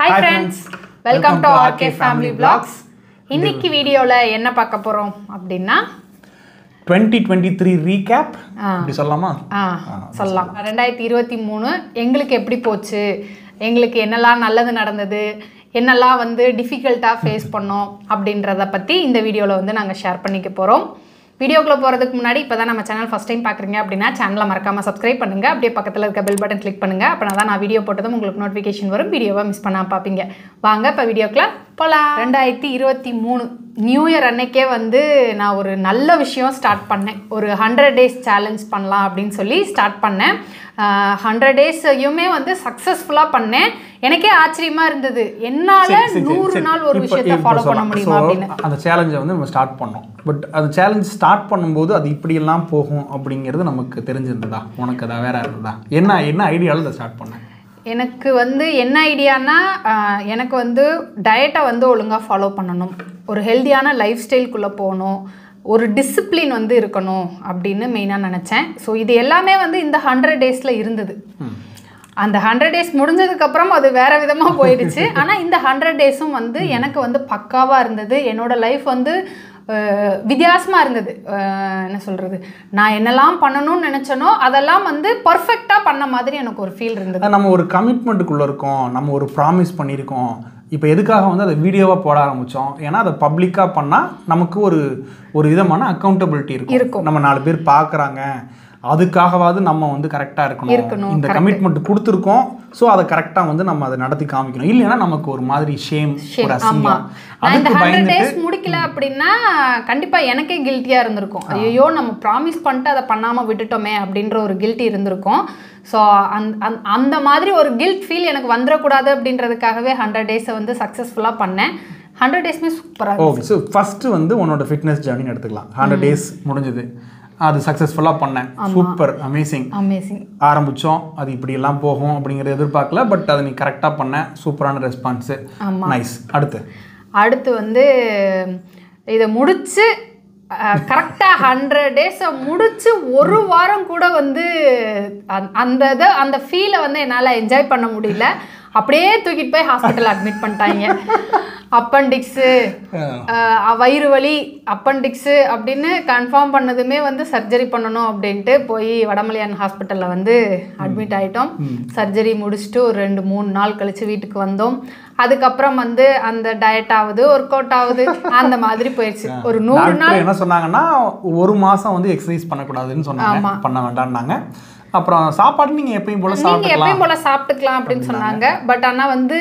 Hi friends, welcome to RK Family Vlogs. இன்னைக்கு வீடியோல என்ன பார்க்க போறோம் அப்படினா 2023 ரீகேப் அப்படி சொல்லலாமா? சொல்லலாம். 2023 எங்களுக்கு எப்படி போச்சு? எங்களுக்கு என்னெல்லாம் நல்லது நடந்தது? என்னெல்லாம் வந்து டிஃபிகல்ட்டா ஃபேஸ் பண்ணோம் அப்படின்றத பத்தி இந்த வீடியோல வந்து நாங்க ஷேர் பண்ணிக்க போறோம். வீடியோக்குள்ள போறதுக்கு முன்னாடி இப்போதான் நம்ம சேனல் ஃபர்ஸ்ட் டைம் பார்க்குறீங்க அப்படின்னா சேனலை மறக்காம சப்ஸ்கிரைப் பண்ணுங்க. அப்படியே பக்கத்தில் இருக்க பெல் பட்டன் கிளிக் பண்ணுங்க. அப்போ தான் நான் வீடியோ போட்டதும் உங்களுக்கு நோட்டிஃபிகேஷன் வரும். வீடியோவை மிஸ் பண்ணாம பார்ப்பீங்க. வாங்க இப்போ வீடியோக்குள்ள போகலாம். 2023 நியூ இயர் அன்னைக்கே வந்து நான் ஒரு நல்ல விஷயம் ஸ்டார்ட் பண்ணேன். ஒரு 100 days சேலஞ்ச் பண்ணலாம் அப்படின்னு சொல்லி ஸ்டார்ட் பண்ணேன். 100 daysயுமே வந்து சக்ஸஸ்ஃபுல்லாக பண்ணேன். எனக்கே ஆச்சரியமா இருந்தது, என்னால 100 நாள் ஒரு விஷயத்தை ஃபாலோ பண்ண முடியுமா அப்படின்னு. அந்த சேலஞ்சை வந்து நம்ம ஸ்டார்ட் பண்ணோம். பட் அந்த சேலஞ்ச் ஸ்டார்ட் பண்ணும்போது அது இப்படியெல்லாம் போகும் அப்படிங்கிறது நமக்கு தெரிஞ்சிருந்ததா? உனக்கு அதான் வேற இருந்ததா? என்ன ஐடியாவில் அதை ஸ்டார்ட் பண்ணேன்? எனக்கு வந்து என்ன ஐடியானா, எனக்கு வந்து டயட்டை வந்து ஒழுங்காக ஃபாலோ பண்ணணும், ஒரு ஹெல்த்தியான லைஃப் ஸ்டைல்குள்ளே போகணும், ஒரு டிசிப்ளின் வந்து இருக்கணும் அப்படின்னு மெயினாக நினச்சேன். ஸோ இது எல்லாமே வந்து இந்த 100 daysல இருந்தது. அந்த 100 days முடிஞ்சதுக்கப்புறம் அது வேறு விதமாக போயிடுச்சு. ஆனால் இந்த 100 daysம் வந்து எனக்கு வந்து பக்காவாக இருந்தது. என்னோடய லைஃப் வந்து வித்தியாசமாக இருந்தது. என்ன சொல்கிறது, நான் என்னெல்லாம் பண்ணணும்னு நினச்சனோ அதெல்லாம் வந்து பர்ஃபெக்டாக பண்ண மாதிரி எனக்கு ஒரு ஃபீல் இருந்தது. நம்ம ஒரு கமிட்மெண்ட்டுக்குள்ளே இருக்கோம், நம்ம ஒரு ப்ராமிஸ் பண்ணியிருக்கோம். இப்போ எதுக்காக வந்து அதை வீடியோவாக போட ஆரம்பித்தோம்? ஏன்னா அதை பப்ளிக்காக பண்ணால் நமக்கு ஒரு விதமான அக்கௌண்டபிலிட்டி இருக்கும். நம்ம 4 பேர் பார்க்குறாங்க, அதுக்காகவாவது நம்ம வந்து கரெக்டாக இருக்கணும். இந்த கமிட்மெண்ட் கொடுத்துருக்கோம், ஸோ அதை கரெக்டாக வந்து நம்ம அதை நடத்தி காமிக்கணும். இல்லைன்னா நமக்கு ஒரு மாதிரி ஷேம், ஒரு அசிங்கம். இந்த 100 days முடிக்கல அப்படின்னா கண்டிப்பாக எனக்கே கில்ட்டியாக இருந்திருக்கும். ஐயோ நம்ம ப்ராமிஸ் பண்ணிட்டு அதை பண்ணாமல் விட்டுட்டோமே அப்படின்ற ஒரு கில்ட்டி இருந்திருக்கும். ஸோ அந்த மாதிரி ஒரு கில்ட் ஃபீல் எனக்கு வந்துடக்கூடாது அப்படின்றதுக்காகவே 100 daysயை வந்து சக்ஸஸ்ஃபுல்லாக பண்ணேன். 100 daysமே சூப்பராக. ஓகே, ஸோ ஃபஸ்ட்டு வந்து உன்னோட ஃபிட்னஸ் ஜர்னின்னு எடுத்துக்கலாம். 100 days முடிஞ்சது, அது சக்ஸஸ்ஃபுல்லாக பண்ணேன். Super, amazing. ஆரம்பித்தோம், அது இப்படியெல்லாம் போகும் அப்படிங்கிறத எதிர்பார்க்கல. பட் அதை நீ கரெக்டாக பண்ண, சூப்பரான ரெஸ்பான்ஸு, நைஸ். அடுத்து வந்து இதை முடித்து கரெக்டாக 100 daysயை முடித்து ஒரு வாரம் கூட வந்து அந்த ஃபீலை வந்து என்னால் என்ஜாய் பண்ண முடியல. அப்படியே தூக்கிட்டு போய் ஹாஸ்பிட்டல் அட்மிட் பண்ணிட்டாங்க. அப்பண்டிக்ஸு, வயிறு வலி, அப்பண்டிக்ஸு அப்படின்னு கன்ஃபார்ம் பண்ணதுமே வந்து சர்ஜரி பண்ணணும் அப்படின்ட்டு போய் வடமலையான் ஹாஸ்பிட்டலில் வந்து அட்மிட் ஆகிட்டோம். சர்ஜரி முடிச்சுட்டு ஒரு 2-3 நாள் கழித்து வீட்டுக்கு வந்தோம். அதுக்கப்புறம் வந்து அந்த டயட் ஆகுது, ஒர்க் அவுட் ஆகுது, அந்த மாதிரி போயிடுச்சு. ஒரு 100 நாள் என்ன சொன்னாங்கன்னா, ஒரு மாதம் வந்து எக்ஸசைஸ் பண்ணக்கூடாதுன்னு சொன்னாங்க, பண்ண வேண்டாம்னாங்க. அப்புறம் சாப்பாடு நீங்கள் எப்பயும் போல சாப்பிட்டுக்கலாம் அப்படின்னு சொன்னாங்க. பட் ஆனால் வந்து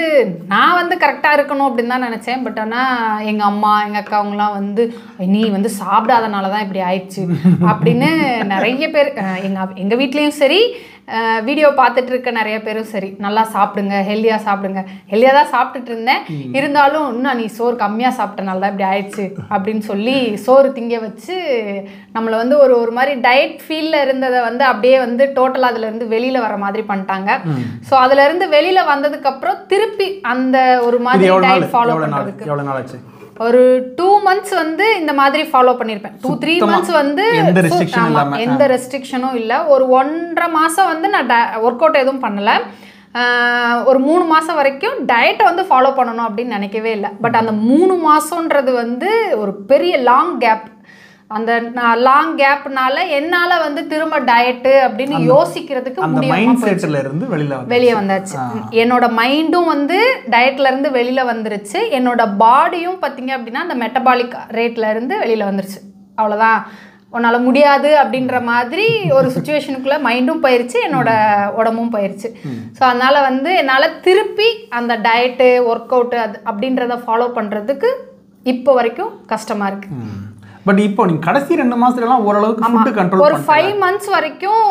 நான் வந்து கரெக்டாக இருக்கணும் அப்படின்னு தான் நினச்சேன். பட் ஆனால் எங்கள் அம்மா, எங்கள் அக்கா அவங்களாம் வந்து நீ வந்து சாப்பிடாதனால தான் இப்படி ஆயிடுச்சு அப்படின்னு நிறைய பேர், எங்கள் வீட்லேயும் சரி, வீடியோ பார்த்துட்டு இருக்க நிறைய பேரும் சரி, நல்லா சாப்பிடுங்க, ஹெல்த்தியாக சாப்பிடுங்க. ஹெல்த்தியாக தான் சாப்பிட்டுட்டு இருந்தேன், இருந்தாலும் இன்னும் நீ சோறு கம்மியாக சாப்பிட்டனால தான் இப்படி ஆயிடுச்சு அப்படின்னு சொல்லி சோறு திங்க வச்சு நம்மளை வந்து ஒரு மாதிரி டயட் ஃபீல்டில் இருந்ததை வந்து அப்படியே வந்து டோட்டலாக அதுலேருந்து வெளியில் வர மாதிரி பண்ணிட்டாங்க. ஸோ அதுலேருந்து வெளியில் வந்ததுக்கப்புறம் திருப்பி அந்த ஒரு மாதிரி டயட் ஃபாலோ பண்ணுறதுக்கு ஒரு 2 months வந்து இந்த மாதிரி ஃபாலோ பண்ணியிருப்பேன். 2-3 months வந்து எந்த ரெஸ்ட்ரிக்ஷனும் இல்லை. ஒரு 1.5 மாதம் வந்து நான் ஒர்க் அவுட் எதுவும் பண்ணலை. ஒரு 3 மாதம் வரைக்கும் டயட்டை வந்து ஃபாலோ பண்ணணும் அப்படின்னு நினைக்கவே இல்லை. பட் அந்த 3 மாதன்றது வந்து ஒரு பெரிய லாங் கேப். அந்த லாங் கேப்னால என்னால் வந்து திரும்ப டயட்டு அப்படின்னு யோசிக்கிறதுக்கு வெளியே வந்தாச்சு. என்னோட மைண்டும் வந்து டயட்ல இருந்து வெளியில வந்துருச்சு. என்னோட பாடியும் பார்த்தீங்க அப்படின்னா அந்த மெட்டபாலிக் ரேட்ல இருந்து வெளியில வந்துருச்சு. அவ்வளோதான், உன்னால் முடியாது அப்படின்ற மாதிரி ஒரு சுச்சுவேஷனுக்குள்ளே மைண்டும் போயிடுச்சு, என்னோட உடம்பும் போயிடுச்சு. ஸோ அதனால் வந்து என்னால் திருப்பி அந்த டயட்டு, ஒர்க் அவுட்டு அப்படின்றத ஃபாலோ பண்ணுறதுக்கு இப்போ வரைக்கும் கஷ்டமாக இருக்குது. பட் இப்போ நீ கடைசி 2 மாசத்துலலாம் ஓரளவுக்கு ஃபுட் கண்ட்ரோல் ஒரு 5 months வரைக்கும்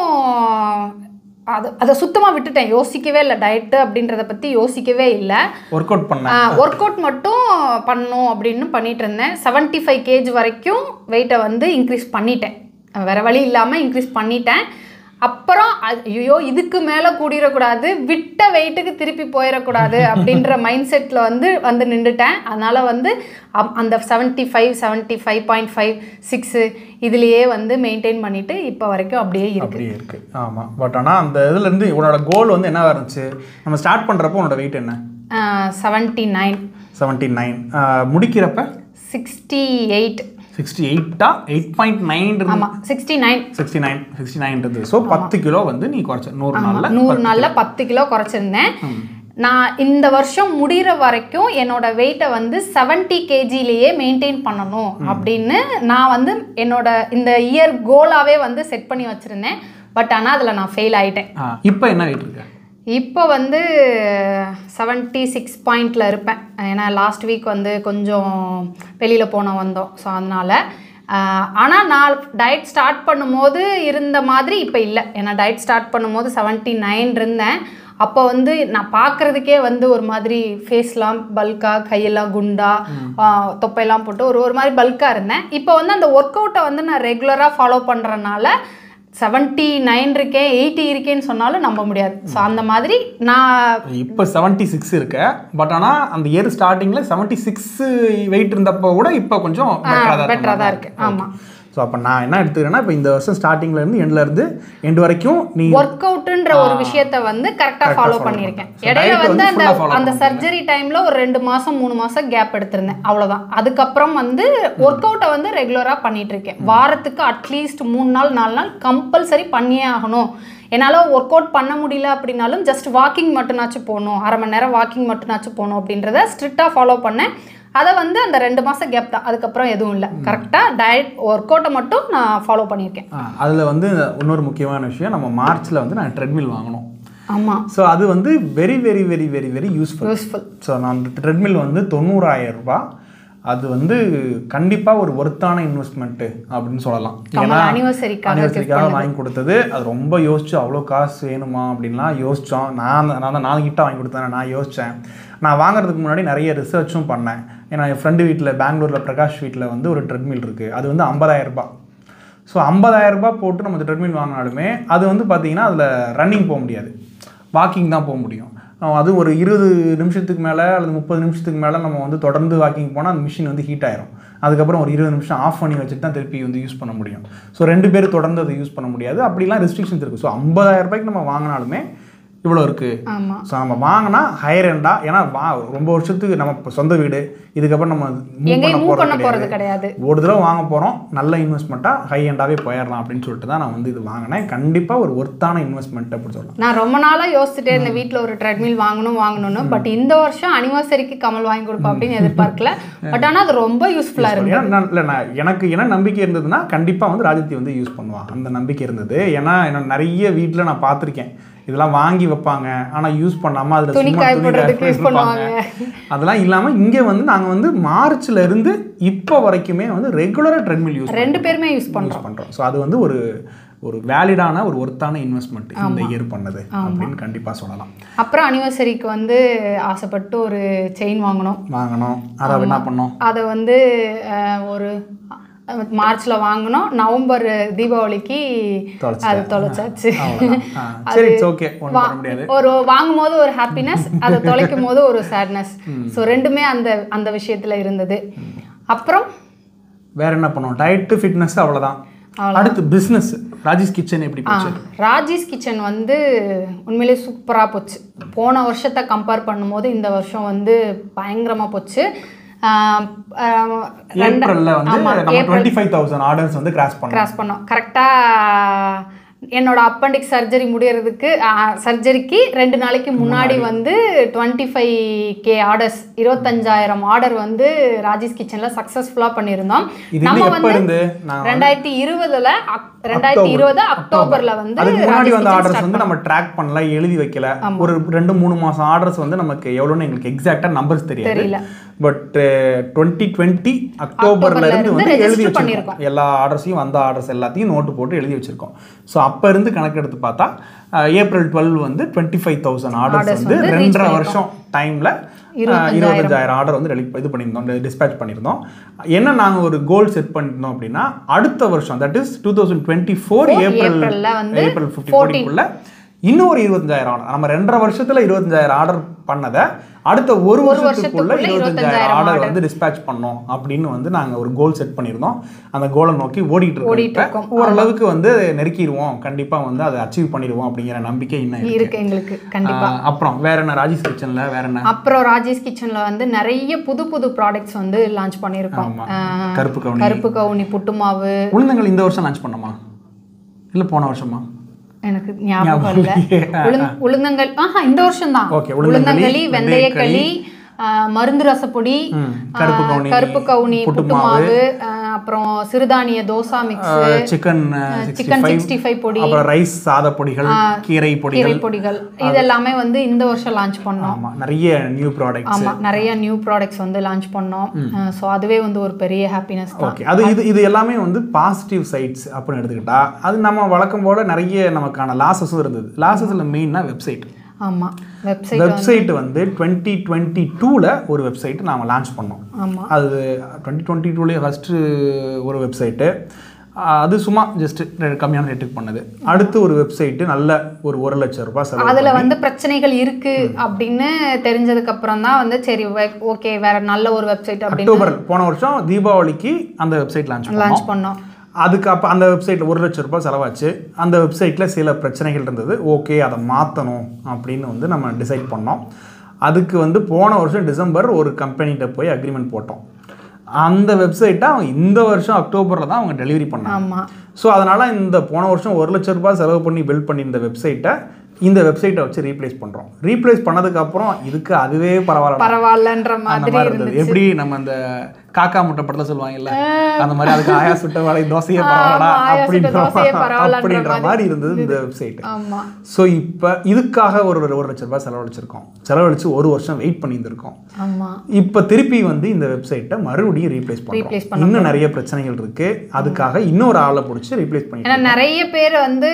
அதை சுத்தமாக விட்டுட்டேன். யோசிக்கவே இல்லை, டயட்டு அப்படின்றத பற்றி யோசிக்கவே இல்லை. ஒர்க் அவுட் மட்டும் பண்ணணும் அப்படின்னு பண்ணிட்டு இருந்தேன். 75 kg வரைக்கும் வெயிட்டை வந்து இன்க்ரீஸ் பண்ணிட்டேன். வேறு வழி இல்லாமல் இன்க்ரீஸ் பண்ணிட்டேன். அப்புறம் ஐயோ இதுக்கு மேலே கூடிடக்கூடாது, விட்ட வெயிட்டுக்கு திருப்பி போயிடக்கூடாது அப்படின்ற மைண்ட் செட்டில் வந்து நின்றுட்டேன். அதனால் வந்து அந்த 75, 75.5, 6 இதுலேயே வந்து மெயின்டைன் பண்ணிவிட்டு இப்போ வரைக்கும் அப்படியே இருக்குது. ஆமாம். பட் ஆனால் அந்த இதுலேருந்து உன்னோட கோல் வந்து என்னவாக இருந்துச்சு? நம்ம ஸ்டார்ட் பண்ணுறப்போ உன்னோட வெயிட் என்ன? 79. 79. முடிக்கிறப்ப 68. 68 8.9 ஆமா 69. 69 இருந்தது. ஸோ 10 கிலோ வந்து நீ குறைச்ச 100 நாளில் 10 கிலோ குறைச்சிருந்தேன். நான் இந்த வருஷம் முடிகிற வரைக்கும் என்னோட வெயிட்டை வந்து 70 kgலேயே மெயின்டைன் பண்ணணும் அப்படின்னு நான் வந்து என்னோட இந்த இயர் கோலாகவே வந்து செட் பண்ணி வச்சுருந்தேன். பட் ஆனால் அதில் நான் ஃபெயில் ஆகிட்டேன். இப்போ என்ன வெயிட் இருக்கு? இப்போ வந்து 76 பாயிண்டில் இருப்பேன். ஏன்னா லாஸ்ட் வீக் வந்து கொஞ்சம் வெளியில் வந்தோம். ஸோ அதனால் ஆனால் நான் டயட் ஸ்டார்ட் பண்ணும்போது இருந்த மாதிரி இப்போ இல்லை. ஏன்னா டயட் ஸ்டார்ட் பண்ணும்போது 79 இருந்தேன். அப்போ வந்து நான் பார்க்குறதுக்கே வந்து ஒரு மாதிரி ஃபேஸ்லாம் பல்காக, கையெல்லாம் குண்டா, தொப்பையெல்லாம் போட்டு ஒரு மாதிரி பல்காக இருந்தேன். இப்போ வந்து அந்த ஒர்க் அவுட்டை வந்து நான் ரெகுலராக ஃபாலோ பண்ணுறனால 79 இருக்கேன், 80 இருக்கேன்னு சொன்னாலும் நம்ப முடியாது. ஸோ அந்த மாதிரி நான் இப்போ 76 இருக்கேன். பட் ஆனால் அந்த இயர் ஸ்டார்டிங்கில் 76 வெயிட் இருந்தப்போ கூட இப்போ கொஞ்சம் பெட்டராக தான் இருக்குது. ஆமாம். ஸோ அப்போ நான் என்ன எடுத்துக்கிறேன்னா, இப்போ இந்த வருஷம் ஸ்டார்டிங்லேருந்து எண்ட்லேருந்து எண்ட் வரைக்கும் நீ ஒர்க் அவுட்டுன்ற ஒரு விஷயத்த வந்து கரெக்டாக ஃபாலோ பண்ணியிருக்கேன். இடையில வந்து அந்த சர்ஜரி டைமில் ஒரு 2 மாதம் 3 மாதம் கேப் எடுத்திருந்தேன், அவ்வளோதான். அதுக்கப்புறம் வந்து ஒர்க் அவுட்டை வந்து ரெகுலராக பண்ணிகிட்டு இருக்கேன். வாரத்துக்கு அட்லீஸ்ட் 3 நாள் 4 நாள் கம்பல்சரி பண்ணியே ஆகணும். என்னால் ஒர்க் அவுட் பண்ண முடியல அப்படின்னாலும் ஜஸ்ட் வாக்கிங் மட்டும்னாச்சும் போகணும், அரை மணி நேரம் வாக்கிங் மட்டும்னாச்சும் போகணும் அப்படின்றத ஸ்ட்ரிக்டாக ஃபாலோ பண்ணேன். அதை வந்து அந்த 2 மாதம் கேப் தான், அதுக்கப்புறம் எதுவும் இல்லை. கரெக்டாக டயட் ஒர்க் அவுட்டை மட்டும் நான் ஃபாலோ பண்ணியிருக்கேன். அதில் வந்து இன்னொரு முக்கியமான விஷயம், நம்ம மார்ச்சில் வந்து நான் ட்ரெட்மில் வாங்கணும். ஆமாம். ஸோ அது வந்து very very very very very useful. So நான் அந்த ட்ரெட்மில் வந்து 90,000 ரூபாய். அது வந்து கண்டிப்பாக ஒரு ஒர்த்தான இன்வெஸ்ட்மெண்ட்டு அப்படின்னு சொல்லலாம். ஏன்னா அனிவர்சரிக்காக வாங்கி கொடுத்தது. அது ரொம்ப யோசிச்சு அவ்வளோ காசு வேணுமா அப்படின்லாம் யோசித்தோம். நான் தான் 4 கிட்ட வாங்கி கொடுத்தேன். நான் யோசித்தேன். நான் வாங்குறதுக்கு முன்னாடி நிறைய ரிசர்ச்சும் பண்ணேன். ஏன்னா என் ஃப்ரெண்டு வீட்டில், பெங்களூரில் பிரகாஷ் வீட்டில் வந்து ஒரு ட்ரெட்மில் இருக்குது. அது வந்து 50,000 ரூபாய். ஸோ 50,000 ரூபாய் போட்டு நம்ம ட்ரெட்மில் வாங்கினாலுமே அது வந்து பார்த்திங்கன்னா அதில் ரன்னிங் போக முடியாது, வாக்கிங் தான் போக முடியும். அது ஒரு 20 நிமிஷத்துக்கு மேலே அல்லது 30 நிமிஷத்துக்கு மேலே நம்ம வந்து தொடர்ந்து வாக்கிங் போனால் அந்த மிஷின் வந்து ஹீட் ஆயிரும். அதுக்கப்புறம் ஒரு 20 நிமிஷம் ஆஃப் பண்ணி வச்சுட்டு தான் திருப்பி வந்து யூஸ் பண்ண முடியும். ஸோ 2 பேர் தொடர்ந்து அதை யூஸ் பண்ண முடியாது. அப்படிலாம் ரெஸ்ட்ரிக்ஷன்ஸ் இருக்குது. ஸோ 50,000 ரூபாய்க்கு நம்ம வாங்கினாலுமே இவ்வளோ இருக்குது. ஸோ நம்ம வாங்கினா ஹையர் எண்டாக, ஏன்னா ரொம்ப வருஷத்துக்கு நம்ம சொந்த வீடு, இதுக்கப்புறம் நம்ம மூவ் பண்ண போகிறது கிடையாது. ஒரு தடவை வாங்க போகிறோம், நல்ல இன்வெஸ்ட்மெண்ட்டாக ஹை எண்டாகவே போயிடலாம் அப்படின்னு சொல்லிட்டு தான் நான் வந்து இது வாங்கினேன். கண்டிப்பாக ஒரு ஒர்த்தான இன்வெஸ்ட்மெண்ட் அப்படி சொல்லலாம். நான் ரொம்ப நாளாக யோசிச்சுட்டே இந்த வீட்டில் ஒரு ட்ரெட்மில் வாங்கணும்னு. பட் இந்த வருஷம் அனிவர்சரிக்கு கமல் வாங்கி கொடுப்போம் அப்படின்னு எதிர்பார்க்கல. பட் ஆனால் அது ரொம்ப யூஸ்ஃபுல்லாக இருந்தது. இல்லை, நான் எனக்கு என்ன நம்பிக்கை இருந்ததுன்னா கண்டிப்பாக வந்து ராஜத்தி வந்து யூஸ் பண்ணுவான், அந்த நம்பிக்கை இருந்தது. ஏன்னா என்ன நிறைய வீட்டில் நான் பார்த்துருக்கேன், இதெல்லாம் வாங்கி வைப்பாங்க ஆனால் யூஸ் பண்ணாமல் அதில் பண்ணுவாங்க. அதெல்லாம் இல்லாமல் இங்கே வந்து நாங்கள் வந்து மார்ச்ல இருந்து இப்போ வரைக்குமே வந்து ரெகுலராக ட்ரெட்மில் யூஸ் 2 பேருமே யூஸ் பண்ணுறோம். ஸோ அது வந்து ஒரு வேலிடான ஒரு ஒர்த்தான இன்வெஸ்ட்மெண்ட் இந்த இயர் பண்ணது அப்படின்னு கண்டிப்பாக சொல்லலாம். அப்புறம் அனிவர்சரிக்கு வந்து ஆசைப்பட்டு ஒரு செயின் வாங்கணும். அதை என்ன பண்ணோம், அதை வந்து ஒரு மார்ச்ல வாங்கினோம். நவம்பர் தீபாவளிக்கு அது தொலைச்சாச்சு. ஒரு வாங்கும் போது ஒரு ஹாப்பினஸ், அதை தொலைக்கும் போது ஒரு சேட்னஸ். ஸோ 2மே அந்த விஷயத்துல இருந்தது. அப்புறம் வேற என்ன பண்ணோம், டயட் ஃபிட்னஸ், அவ்வளோதான். அடுத்து பிஸ்னஸ். ராஜேஷ் கிச்சன் எப்படி போச்சு? ராஜேஷ் கிச்சன் வந்து உண்மையிலே சூப்பராக போச்சு. போன வருஷத்தை கம்பேர் பண்ணும்போது இந்த வருஷம் வந்து பயங்கரமாக போச்சு. ஏப்ரல்ல வந்து நம்ம 25,000 ஆர்டர்ஸ் வந்து கிராஸ் பண்ணோம். கரெக்டாக என்னோட அப்பண்டிக்ஸ் சர்ஜரி முடியறதுக்கு சர்ஜரிக்கு 2 நாளைக்கு முன்னாடி வந்து 25K ஆர்டர்ஸ், 25,000 ஆர்டர் வந்து ராஜேஷ் கிச்சனில் சக்ஸஸ்ஃபுல்லாக பண்ணியிருந்தோம். நம்ம வந்து 2020 அக்டோபர்ல வந்து முன்னாடி வந்த ஆர்டர்ஸ் வந்து நம்ம ட்ராக் பண்ணல, எழுதி வைக்கல. ஒரு 2-3 மாசம் ஆர்டர்ஸ் வந்து நமக்கு எவ்வளோன்னு எங்களுக்கு எக்ஸாக்டா நம்பர்ஸ் தெரியல. பட் 2020 அக்டோபர்ல இருந்து வந்து எழுதி வச்சிருக்கோம். எல்லா ஆர்டர்ஸையும், வந்த ஆர்டர்ஸ் எல்லாத்தையும் நோட்டு போட்டு எழுதி வச்சிருக்கோம். ஸோ அப்போ இருந்து கணக்கெடுத்து பார்த்தா ஏப்ரல் 12 வந்து 25,000 ஆர்டர்ஸ் வந்து 2.5 வருஷம் டைமில் 25,000 ஆர்டர் வந்து இது பண்ணியிருந்தோம், டிஸ்பேச் பண்ணியிருந்தோம். என்ன நாங்கள் ஒரு கோல் செட் பண்ணியிருந்தோம் அப்படின்னா, அடுத்த வருஷம் தட் இஸ் 2024 ஏப்ரல் 15 க்குள்ள இன்னும் ஒரு 25,000 ஆர்டர். நம்ம 2.5 வருஷத்துல 25,000 ஆர்டர் பண்ணதை அடுத்த ஒரு வருஷத்துக்குள்ள 25,000 ஆர்டர் வந்து டிஸ்பேட்ச் பண்ணோம் அப்படின்னு வந்து நாங்க ஒரு கோல் செட் பண்ணியிருந்தோம். அந்த கோலை நோக்கி ஓடிட்டு இருக்கோம். ஓரளவுக்கு வந்து நெருக்கிடுவோம், கண்டிப்பா வந்து அதை அச்சீவ் பண்ணிடுவோம் அப்படிங்கிற நம்பிக்கை இன்னும் இருக்கு எங்களுக்கு கண்டிப்பா. அப்புறம் வேற என்ன ராஜேஷ் கிச்சன்ல வேற என்ன? அப்புறம் ராஜேஷ் கிச்சன்ல வந்து நிறைய புது புது ப்ராடக்ட்ஸ் வந்து லான்ச் பண்ணியிருக்கோம். கருப்பு கவுனி புட்டு மாவு, உளுந்தங்கள் இந்த வருஷம் லான்ச் பண்ணோமா இல்ல போன வருஷமா? எனக்கு ஞாபகம் இல்லை. உளுந்தங்கள் இந்த வருஷம் தான். உளுந்தங்களி, வெந்தயக்களி, மருந்து ரசப்பொடி, கருப்பு கவுனி புட்டு மாவு, அப்புறம் சிறுதானிய தோசா மிக்ஸ், சிக்கன் 65 பொடி, அப்புறம் ரைஸ் சாத பொடிகள், கீரை பொடிகள், இதெல்லாமே வந்து இந்த வருஷம் லான்ச் பண்ணோம். ஆமா, நிறைய நியூ ப்ராடக்ட்ஸ். ஆமா, நிறைய நியூ ப்ராடக்ட்ஸ் வந்து லான்ச் பண்ணோம். சோ அதுவே வந்து ஒரு பெரிய ஹாப்பினஸ் தான். ஓகே, அது இது எல்லாமே வந்து பாசிட்டிவ் சைட்ஸ் அப்படின்னு எடுத்துக்கிட்டா, அது நம்ம வழக்கம் போல நிறைய நமக்கான லாஸஸும் இருந்தது. லாஸஸ்ல மெயினா வெப்சைட். ஆமா, வெப்சைட் வந்து 2022ல ஒரு வெப்சைட் நாம லான்ச் பண்ணோம். ஆமா, அது 2022ல ஃபர்ஸ்ட் ஒரு வெப்சைட்டு, அது சும்மா ஜஸ்ட் கம்மியான ரேட்டுக்கு பண்ணது. அடுத்து ஒரு வெப்சைட் நல்ல ஒரு 1,00,000 ரூபாய் செலவு. அதுல வந்து பிரச்சனைகள் இருக்கு அப்படின்னு தெரிஞ்சதுக்கு அப்புறம் தான் வந்து சரி ஓகே வேற நல்ல ஒரு வெப்சைட் அப்படின்னு அக்டோபர் போன வருஷம் தீபாவளிக்கு அந்த வெப்சைட் லான்ச் பண்ணோம். அதுக்கு அப்போ அந்த வெப்சைட்டில் 1,00,000 ரூபாய் செலவாச்சு. அந்த வெப்சைட்டில் சில பிரச்சனைகள் இருந்தது. ஓகே, அதை மாற்றணும் அப்படின்னு வந்து நம்ம டிசைட் பண்ணோம். அதுக்கு வந்து போன வருஷம் டிசம்பர் ஒரு கம்பெனிகிட்ட போய் அக்ரிமெண்ட் போட்டோம். அந்த வெப்சைட்டை அவங்க இந்த வருஷம் அக்டோபரில் தான் அவங்க டெலிவரி பண்ணாங்க. ஸோ அதனால் இந்த போன வருஷம் 1,00,000 ரூபாய் செலவு பண்ணி பில்ட் பண்ணியிருந்த வெப்சைட்டை இந்த வெப்சைட்டை வச்சு ரீப்ளேஸ் பண்ணுறோம். ரீப்ளேஸ் பண்ணதுக்கப்புறம் இதுக்கு அதுவே பரவாயில்லன்ற மாதிரி இருந்தது. எப்படி நம்ம அந்த காக்கா முட்டை படத்தில் சொல்லுவாங்கல்ல, அந்த மாதிரி அதுக்கு ஆயா சுட்ட வேலை தோசையே பரவாயில்லடா அப்படின்ற மாதிரி இருந்தது இந்த வெப்சைட். ஸோ இப்போ இதுக்காக ஒரு 1,00,000 ரூபாய் செலவழிச்சு ஒரு வருஷம் வெயிட் பண்ணியிருந்திருக்கோம். இப்போ திருப்பி வந்து இந்த வெப்சைட்டை மறுபடியும் ரீப்ளேஸ் பண்ணுறோம். இன்னும் நிறைய பிரச்சனைகள் இருக்கு. அதுக்காக இன்னொரு ஆளை பிடிச்சி ரீப்ளேஸ் பண்ணி நிறைய பேர் வந்து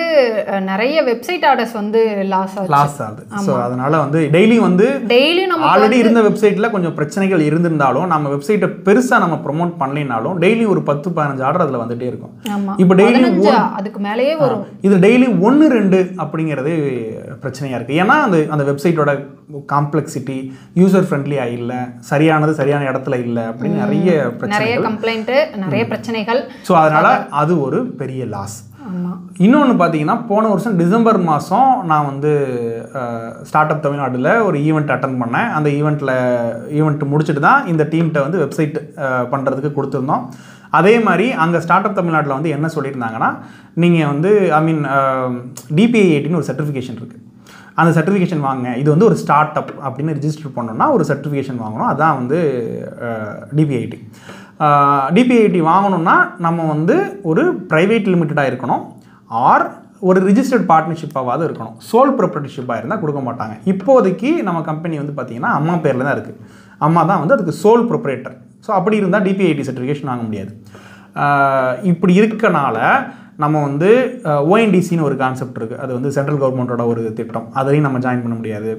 நிறைய வெப்சைட் ஆர்டர்ஸ் வந்து லாஸ் ஆகுது. ஸோ அதனால வந்து டெய்லி நம்ம ஆல்ரெடி இருந்த வெப்சைட்ல கொஞ்சம் பிரச்சனைகள் இருந்திருந்தாலும் நம்ம வெப்சைட்டை பெருசா நம்ம ப்ரோமோட் பண்ணலினாலும் டெய்லி ஒரு 10-15 ஆர்டர் அதுல வந்துட்டே இருக்கும். இப்போ டெய்லி அதுக்கு மேலேயே வரும். இது டெய்லி 1-2 அப்படிங்கிறது பிரச்சனையா இருக்கு. ஏன்னா அந்த வெப்சைட்டோட காம்ப்ளெக்சிட்டி, யூசர் ஃப்ரெண்ட்லியா இல்ல, சரியான இடத்துல இல்ல அப்படின்னு நிறைய கம்ப்ளைண்ட், நிறைய பிரச்சனைகள். ஸோ அதனால அது ஒரு பெரிய லாஸ். இன்னொன்று பார்த்தீங்கன்னா, போன வருஷம் டிசம்பர் மாதம் நான் வந்து ஸ்டார்ட் அப் தமிழ்நாட்டில் ஒரு ஈவெண்ட் அட்டன் பண்ணேன். அந்த ஈவெண்ட் முடிச்சுட்டு தான் இந்த டீம்கிட்ட வந்து வெப்சைட் பண்ணுறதுக்கு கொடுத்துருந்தோம். அதே மாதிரி அங்கே ஸ்டார்ட் அப் தமிழ்நாட்டில் வந்து என்ன சொல்லியிருந்தாங்கன்னா, நீங்கள் வந்து DPIIT ஒரு சர்டிஃபிகேஷன் இருக்குது, அந்த சர்டிஃபிகேஷன் வாங்க. இது வந்து ஒரு ஸ்டார்ட் அப் அப்படின்னு ரிஜிஸ்டர் பண்ணோன்னா ஒரு சர்டிஃபிகேஷன் வாங்கணும். அதான் வந்து DPIIT வாங்கணும்னா நம்ம வந்து ஒரு ப்ரைவேட் லிமிட்டடாக இருக்கணும், ஆர் ஒரு ரிஜிஸ்டர்ட் பார்ட்னர்ஷிப்பாவது இருக்கணும். சோல் ப்ரொப்ரைட்டர்ஷிப்பாக இருந்தால் கொடுக்க மாட்டாங்க. இப்போதைக்கு நம்ம கம்பெனி வந்து பார்த்திங்கன்னா அம்மா பேரில் தான் இருக்குது. அம்மா தான் வந்து அதுக்கு சோல் ப்ரொப்ரைட்டர். ஸோ அப்படி இருந்தால் DPIIT சர்டிஃபிகேஷன் வாங்க முடியாது. இப்படி இருக்கனால நம்ம வந்து ONDCன்னு ஒரு கான்செப்ட் இருக்குது. அது வந்து சென்ட்ரல் கவர்மெண்ட்டோட ஒரு திட்டம். அதையும் நம்ம ஜாயின் பண்ண முடியாது.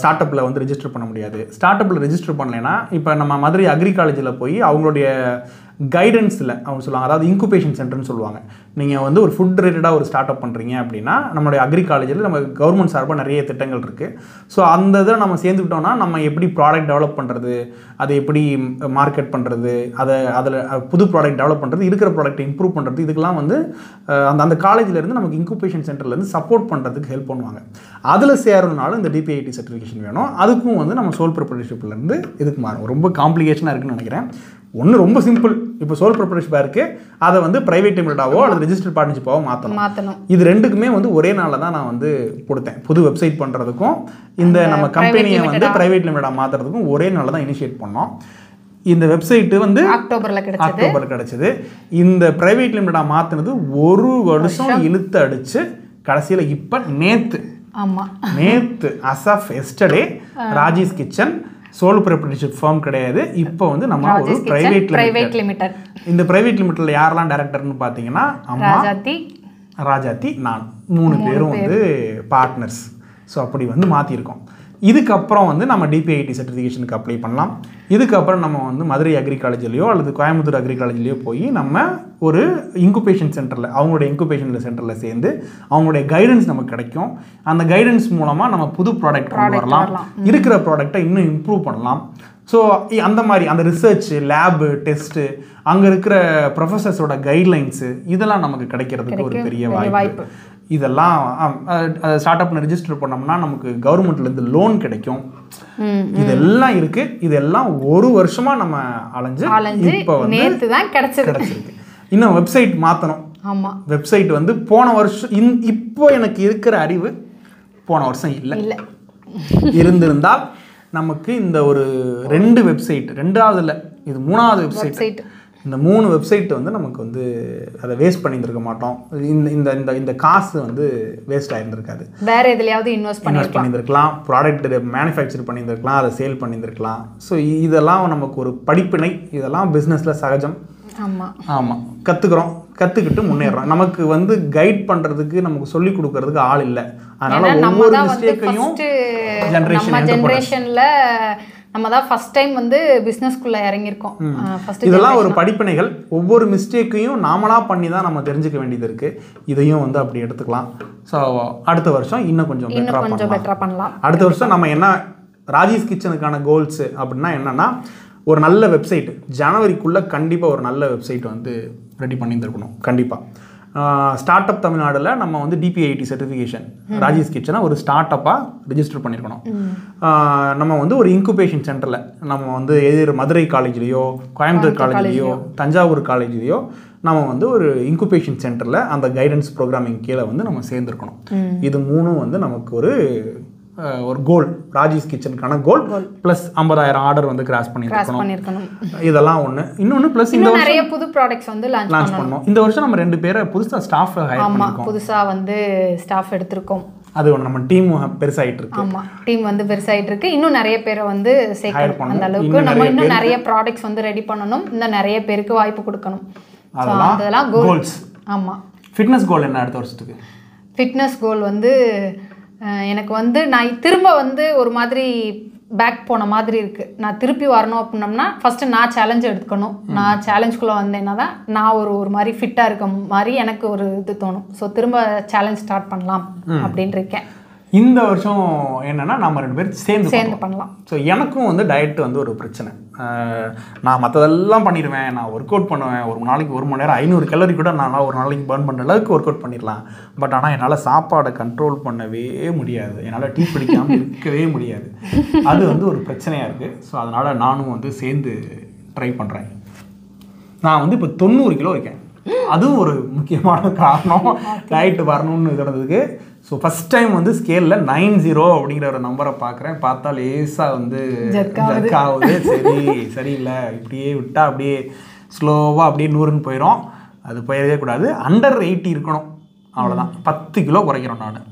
ஸ்டார்ட் அப்பில் வந்து ரெஜிஸ்டர் பண்ண முடியாது. ஸ்டார்ட் அப்பில் ரெஜிஸ்டர் பண்ணலைன்னா இப்போ நம்ம மதுரை அக்ரி காலேஜில் போய் அவங்களுடைய கைடன்ஸில் அவங்க சொல்லுவாங்க, அதாவது இன்குபேஷன் சென்டர்னு சொல்லுவாங்க. நீங்கள் வந்து ஒரு ஃபுட் ரிலேட்டடாக ஒரு ஸ்டார்ட் அப் பண்ணுறீங்க அப்படின்னா நம்மளுடைய அக்ரி காலேஜில் நம்ம கவர்மெண்ட் சார்பாக நிறைய திட்டங்கள் இருக்குது. ஸோ அந்த இதை நம்ம சேர்ந்துக்கிட்டோம்னா நம்ம எப்படி ப்ராடக்ட் டெவலப் பண்ணுறது, அதை எப்படி மார்க்கெட் பண்ணுறது, அதில் புது ப்ராடக்ட் டெவலப் பண்ணுறது, இருக்கிற ப்ராடக்ட்டை இம்ப்ரூவ் பண்ணுறது, இதுக்கெல்லாம் வந்து அந்த காலேஜிலேருந்து நமக்கு இன்குபேஷன் சென்டர்லேருந்து சப்போர்ட் பண்ணுறதுக்கு ஹெல்ப் பண்ணுவாங்க. அதில் சேரணுனாலும் இந்த DPIIT சர்டிஃபிகேஷன் வேணும். அதுக்கும் வந்து நம்ம சோல் ப்ரொப்ரைட்டர்ஷிப்லேருந்து இதுக்கு மாறும். ரொம்ப காம்ப்ளிகேஷனாக இருக்குன்னு நினைக்கிறேன். ஒன்று ரொம்ப சிம்பிள், இப்போ சோல் ப்ரொப்ரைட்டர்ஷிப்பாக இருக்குது, அதை வந்து ப்ரைவேட் லிமிட்டடாவோ அல்லது ரெஜிஸ்டர்ட் பார்ட்னர்ஷிப்பாவோ மாற்றணும். இது ரெண்டுக்குமே வந்து ஒரே நாளில் தான் நான் வந்து கொடுத்தேன். புது வெப்சைட் பண்ணுறதுக்கும் இந்த நம்ம கம்பெனியை வந்து ப்ரைவேட் லிமிட்டடாக மாற்றுறதுக்கும் ஒரே நாளில் தான் இனிஷியேட் பண்ணோம். இந்த வெப்சைட்டு வந்து அக்டோபரில் கிடச்சிது. இந்த ப்ரைவேட் லிமிட்டடாக மாற்றினது ஒரு வருஷம் இழுத்து அடித்து கடைசியில் இப்போ நேற்று as of yesterday Rajesh kitchen sole proprietorship firm கிடையாது. இப்போ வந்து நம்ம ஒரு பிரைவேட் லிமிடெட். இந்த பிரைவேட் லிமிடெட்ல யாரெல்லாம் டைரக்டர்னு பார்த்தீங்கன்னா அம்மா, ராஜாத்தி, நான் 3 பேரும் வந்து பார்ட்னர்ஸ். ஸோ அப்படி வந்து மாற்றிருக்கோம். இதுக்கப்புறம் வந்து நம்ம டிபிஐடி சர்டிஃபிகேஷனுக்கு அப்ளை பண்ணலாம். இதுக்கப்புறம் நம்ம வந்து மதுரை அக்ரி காலேஜ்லேயோ அல்லது கோயம்புத்தூர் அக்ரி காலேஜ்லேயோ போய் நம்ம ஒரு இன்குபேஷன் சென்டரில் அவங்களுடைய இன்குபேஷன் சென்டரில் சேர்ந்து அவங்களுடைய கைடன்ஸ் நமக்கு கிடைக்கும். அந்த கைடன்ஸ் மூலமாக நம்ம புது ப்ராடக்ட் கொண்டு வரலாம், இருக்கிற ப்ராடக்டை இன்னும் இம்ப்ரூவ் பண்ணலாம். ஸோ அந்த மாதிரி அந்த ரிசர்ச்சு, லேபு, டெஸ்ட்டு, அங்கே இருக்கிற ப்ரொஃபஸர்ஸோட கைட்லைன்ஸு இதெல்லாம் நமக்கு கிடைக்கிறதுக்கு ஒரு பெரிய வாய்ப்பு. இதெல்லாம் ஸ்டார்ட் அப்னு ரெஜிஸ்டர் பண்ணோம்னா நமக்கு கவர்மெண்ட்லேருந்து லோன் கிடைக்கும். இதெல்லாம் இருக்குது. இதெல்லாம் ஒரு வருஷமாக நம்ம அலைஞ்சு இப்போ வந்து தான் கிடைச்சிருக்கு. இன்னும் வெப்சைட் மாற்றணும். ஆமாம், வெப்சைட் வந்து போன வருஷம் இப்போ எனக்கு இருக்கிற அறிவு போன வருஷம் இல்லை இருந்திருந்தால் நமக்கு இந்த ஒரு 2 வெப்சைட், 2வது இல்லை இது 3வது வெப்சைட், இந்த 3 வெப்சைட் வந்து நமக்கு வந்து அதை வேஸ்ட் பண்ணியிருந்திருக்க மாட்டோம். இந்த இந்த இந்த காசு வந்து வேஸ்ட் ஆகிருந்திருக்காது. வேற எதுலையாவது இன்வெஸ்ட் பண்ணியிருக்கலாம், ப்ராடக்ட் மேனுஃபேக்சர் பண்ணியிருந்திருக்கலாம், அதை சேல் பண்ணியிருந்திருக்கலாம். ஸோ இதெல்லாம் நமக்கு ஒரு படிப்பினை. இதெல்லாம் பிஸ்னஸில் சகஜம். ஆமாம், கற்றுக்கிட்டு முன்னேறோம். நமக்கு வந்து கைட் பண்ணுறதுக்கு, நமக்கு சொல்லிக் கொடுக்கறதுக்கு ஆள் இல்லை. அதனால் ஒவ்வொரு மிஸ்டேக்கையும் ஜென்ரேஷனில் நம்ம தான் ஃபர்ஸ்ட் டைம் வந்து பிஸ்னஸ்க்குள்ளே இறங்கியிருக்கோம். இதெல்லாம் ஒரு படிப்பினைகள். ஒவ்வொரு மிஸ்டேக்கையும் நாமளாக பண்ணி தான் நம்ம தெரிஞ்சுக்க வேண்டியது இருக்குது. இதையும் வந்து அப்படி எடுத்துக்கலாம். ஸோ அடுத்த வருஷம் இன்னும் கொஞ்சம் பெட்டராக பண்ணலாம். அடுத்த வருஷம் நம்ம என்ன ராஜீஸ் கிச்சனுக்கான கோல்ஸு அப்படின்னா என்னென்னா, ஒரு நல்ல வெப்சைட் ஜனவரிக்குள்ளே கண்டிப்பாக ஒரு நல்ல வெப்சைட் வந்து ரெடி பண்ணியிருந்துருக்கணும். கண்டிப்பாக ஸ்டார்ட் அப் தமிழ்நாடில் நம்ம வந்து டிபிஐடி சர்டிஃபிகேஷன் ராஜீஸ் கிச்சனை ஒரு ஸ்டார்ட் அப்பாக ரிஜிஸ்டர் பண்ணியிருக்கணும். நம்ம வந்து ஒரு இன்குபேஷன் சென்டரில் நம்ம வந்து எதிர் மதுரை காலேஜ்லேயோ, கோயம்புத்தூர் காலேஜ்லேயோ, தஞ்சாவூர் காலேஜ்லேயோ நம்ம வந்து ஒரு இன்குபேஷன் சென்டரில் அந்த கைடன்ஸ் ப்ரோக்ராமிங் கீழே வந்து நம்ம சேர்ந்துருக்கணும். இது 3 வந்து நமக்கு ஒரு கோல், ராஜீஸ் கிச்சனுக்கான கோல். ப்ளஸ் 50,000 ஆர்டர் வந்து கிராஸ் பண்ணியிருக்கணும். இதெல்லாம் ஒன்று. இன்னொன்று ப்ளஸ் இந்த வருஷம் நிறைய புது ப்ராடக்ட்ஸ் வந்து லான்ச் பண்ணோம். இந்த வருஷம் நம்ம 2 பேரை புதுசாக ஸ்டாஃப் ஹையர் பண்ணிருக்கோம். புதுசாக வந்து ஸ்டாஃப் எடுத்திருக்கோம். அது ஒன்று, நம்ம டீம் பெருசாகிட்டு இருக்கு. ஆமாம், டீம் வந்து பெருசாகிட்டு இருக்கு. இன்னும் நிறைய பேரை வந்து சேர்க்கணும். அந்த அளவுக்கு நம்ம இன்னும் நிறைய ப்ராடக்ட்ஸ் வந்து ரெடி பண்ணணும். இன்னும் நிறைய பேருக்கு வாய்ப்பு கொடுக்கணும். அதெல்லாம் கோல்ஸ். ஆமாம். ஃபிட்னஸ் கோல் என்ன அடுத்த வருஷத்துக்கு? ஃபிட்னஸ் கோல் வந்து எனக்கு வந்து நான் திரும்ப வந்து ஒரு மாதிரி பேக் போன மாதிரி இருக்குது. நான் திருப்பி வரணும் அப்படின்னம்னா ஃபஸ்ட்டு நான் சேலஞ்ச் எடுத்துக்கணும். நான் சேலஞ்சுக்குள்ளே வந்தேன்னா தான் நான் ஒரு மாதிரி ஃபிட்டாக இருக்க மாதிரி எனக்கு ஒரு இது தோணும். ஸோ திரும்ப சேலஞ்ச் ஸ்டார்ட் பண்ணலாம் அப்படின்னு இருக்கேன். இந்த வருஷம் என்னென்னா நம்ம 2 பேர் சேர்ந்து பண்ணலாம். ஸோ எனக்கும் வந்து டயட் வந்து ஒரு பிரச்சனை. நான் மற்றதெல்லாம் பண்ணிடுவேன். நான் ஒர்க் அவுட் பண்ணுவேன். ஒரு நாளைக்கு 1 மணி நேரம் 500 கலோரி கூட நான் ஒரு நாளைக்கு பர்ன் பண்ணுற அளவுக்கு ஒர்க் அவுட் பண்ணிடலாம். பட் ஆனால் என்னால் சாப்பாடை கண்ட்ரோல் பண்ணவே முடியாது. என்னால் டீ பிடிக்காமல் இருக்கவே முடியாது. அது வந்து ஒரு பிரச்சனையாக இருக்குது. ஸோ அதனால் நானும் வந்து சேர்ந்து ட்ரை பண்ணுறேன். நான் வந்து இப்போ 90 கிலோ இருக்கேன். அதுவும் ஒரு முக்கியமான காரணம் டயட் வரணும்னு இருந்ததுக்கு. ஸோ ஃபஸ்ட் டைம் வந்து ஸ்கேலில் 90 அப்படிங்கிற ஒரு நம்பரை பார்க்குறேன். பார்த்தா லேசாக வந்து ஜர்க் ஆகுது. சரியில்லை, இப்படியே விட்டால் அப்படியே ஸ்லோவாக அப்படியே 100ன்னு போயிடும். அது போயிடவே கூடாது. அண்டர் 80 இருக்கணும், அவ்வளோதான். 10 கிலோ குறைக்கிறோம். நான்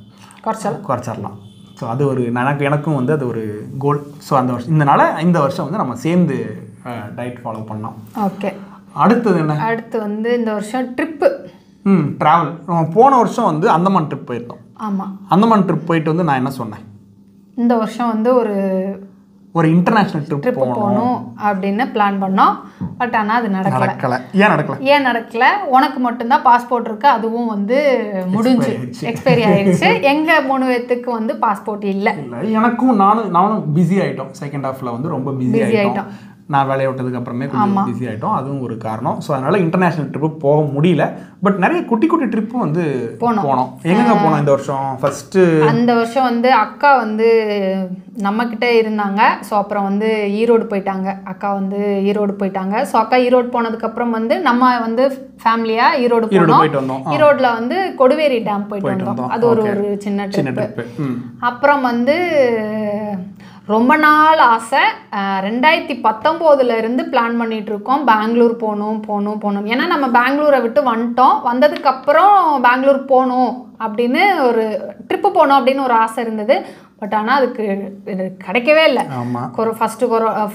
குறைச்சிடலாம். ஸோ அது ஒரு எனக்கும் வந்து அது ஒரு கோல். ஸோ அந்த வருஷம் இந்த வருஷம் வந்து நம்ம சேர்ந்து டயட் ஃபாலோ பண்ணோம். ஓகே. அடுத்தது என்ன? அடுத்து வந்து இந்த வருஷம் ட்ரிப்பு, ட்ராவல். போன வருஷம் வந்து அந்தமான் ட்ரிப் போயிருந்தோம். ஆமாம், அந்தமான் ட்ரிப் போயிட்டு வந்து நான் என்ன சொன்னேன், இந்த வருஷம் வந்து ஒரு இன்டர்நேஷ்னல் ட்ரிப் போகணும் அப்படின்னு பிளான் பண்ணோம். பட் ஆனால் அது நடக்கலை. ஏன் நடக்கல? உனக்கு மட்டும்தான் பாஸ்போர்ட் இருக்குது, அதுவும் வந்து முடிஞ்சு எக்ஸ்பைரி ஆயிடுச்சு. எங்கள் 3 பேத்துக்கு வந்து பாஸ்போர்ட் இல்லை. எனக்கும் நானும் பிஸி ஆகிட்டோம். செகண்ட் ஹாஃபில் வந்து ரொம்ப பிஸி ஆகிட்டோம். நான் வேலையை விட்டதுக்கு அப்புறமே கொஞ்சம் பிஸி ஆகிட்டோம். அதுவும் ஒரு காரணம். ஸோ அதனால் இன்டர்நேஷ்னல் ட்ரிப்பு போக முடியல. பட் நிறைய குட்டி ட்ரிப்பு வந்து போனோம். எங்கே போனோம் இந்த வருஷம்? ஃபஸ்ட்டு அந்த வருஷம் வந்து அக்கா வந்து நம்மக்கிட்ட இருந்தாங்க. ஸோ அப்புறம் வந்து ஈரோடு போயிட்டாங்க. அக்கா வந்து ஈரோடு போயிட்டாங்க. ஸோ அக்கா ஈரோடு போனதுக்கப்புறம் வந்து நம்ம வந்து ஃபேமிலியாக ஈரோடு போயிட்டு வந்தோம். ஈரோடில் வந்து கொடுவேரி டேம் போயிட்டு வந்தோம். அது ஒரு சின்ன ட்ரிப்பு. அப்புறம் வந்து ரொம்ப நாள் ஆசை, 2019 இருந்து பிளான் பண்ணிட்டு இருக்கோம். பெங்களூர் போகணும். ஏன்னா நம்ம பெங்களூரை விட்டு வந்துட்டோம். வந்ததுக்கப்புறம் பெங்களூர் போகணும் அப்படின்னு ஒரு ட்ரிப்பு போகணும் அப்படின்னு ஒரு ஆசை இருந்தது. பட் ஆனால் அதுக்கு இது கிடைக்கவே இல்லை.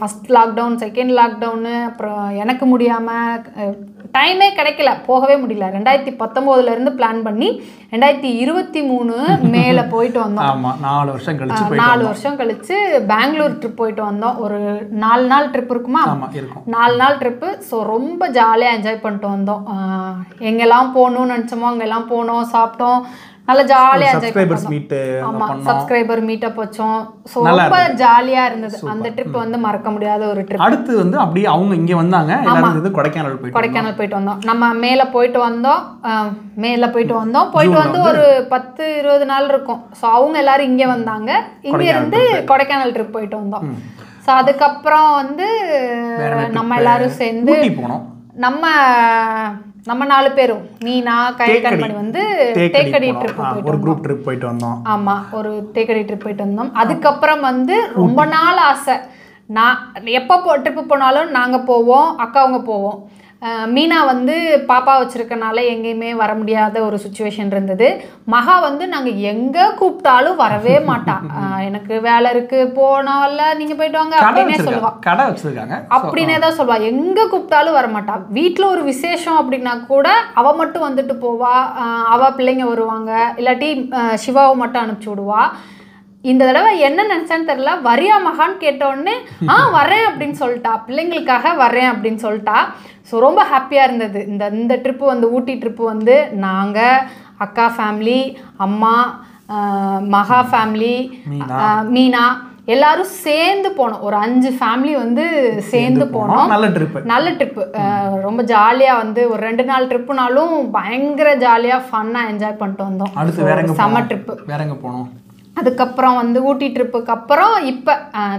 ஃபஸ்ட் லாக்டவுன், செகண்ட் லாக்டவுனு, அப்புறம் எனக்கு முடியாமல் டைமே கிடைக்கல, போகவே முடியல. 2019 பிளான் பண்ணி 2023 மேலே போயிட்டு வந்தோம். 4 வருஷம் கழிச்சு 4 வருஷம் கழிச்சு பெங்களூர் ட்ரிப் போயிட்டு வந்தோம். ஒரு 4 நாள் ட்ரிப் இருக்குமா, 4 நாள் ட்ரிப்பு. ஸோ ரொம்ப ஜாலியாக என்ஜாய் பண்ணிட்டு வந்தோம். எங்கெல்லாம் போகணும்னு நினச்சோமோ அங்கெல்லாம் போனோம், சாப்பிட்டோம், நல்லா ஜாலியாக என்ஜாய் பண்ணோம். ஆமாம், சப்ஸ்கிரைபர் மீட்டப் வச்சோம். ஸோ ரொம்ப ஜாலியாக இருந்தது. அந்த ட்ரிப் வந்து மறக்க முடியாத ஒரு ட்ரிப். அடுத்து வந்து அப்படியே அவங்க இங்கே வந்தாங்க, கொடைக்கானல் போயிட்டு வந்தோம். நம்ம மேலே போயிட்டு வந்தோம், போயிட்டு வந்து ஒரு 10-20 நாள் இருக்கும். ஸோ அவங்க எல்லாரும் இங்கே வந்தாங்க, இங்கேருந்து கொடைக்கானல் ட்ரிப் போயிட்டு வந்தோம். ஸோ அதுக்கப்புறம் வந்து நம்ம எல்லாரும் சேர்ந்து நம்ம 4 பேரும் மீனா கயல்கண்மணி வந்து தேக்கடி ட்ரிப் போயிட்டு வந்தோம். ஆமாம், ஒரு தேக்கடி ட்ரிப் போயிட்டு வந்தோம். அதுக்கப்புறம் வந்து ரொம்ப நாள் ஆசை, நான் எப்போ ட்ரிப்பு போனாலும் நாங்கள் போவோம், அக்காவங்க போவோம். மீனா வந்து பாப்பா வச்சுருக்கனால எங்கேயுமே வர முடியாத ஒரு சுச்சுவேஷன் இருந்தது. மகா வந்து நாங்கள் எங்கே கூப்பிட்டாலும் வரவே மாட்டான். எனக்கு வேலை இருக்குது, போனால நீங்கள் போயிட்டு வாங்க அப்படின்னே சொல்லுவாள். கடை வச்சுருக்காங்க அப்படின்னே தான் சொல்லுவாள். எங்கே கூப்பிட்டாலும் வரமாட்டாள். வீட்டில் ஒரு விசேஷம் அப்படின்னா கூட அவள் மட்டும் வந்துட்டு போவா, அவள் பிள்ளைங்க வருவாங்க, இல்லாட்டி சிவாவை மட்டும் அனுப்பிச்சி விடுவா. இந்த தடவை என்ன நினச்சான்னு தெரில, வரியா மகான்னு கேட்டோடனே வரேன் அப்படின்னு சொல்லிட்டா, பிள்ளைங்களுக்காக வரேன் அப்படின்னு சொல்லிட்டா. ஸோ ரொம்ப ஹாப்பியாக இருந்தது. இந்த ட்ரிப்பு வந்து ஊட்டி ட்ரிப்பு வந்து நாங்கள், அக்கா ஃபேமிலி, அம்மா, மகா ஃபேமிலி, மீனா எல்லாரும் சேர்ந்து போனோம். ஒரு 5 ஃபேமிலி வந்து சேர்ந்து போனோம். நல்ல ட்ரிப்பு. ரொம்ப ஜாலியாக வந்து ஒரு 2 நாள் ட்ரிப்புனாலும் பயங்கர ஜாலியாக ஃபன்னாக என்ஜாய் பண்ணிட்டு வந்தோம். செம்ம ட்ரிப்பு. வேற எங்கே போனோம்? அதுக்கப்புறம் வந்து ஊட்டி ட்ரிப்புக்கு அப்புறம் இப்போ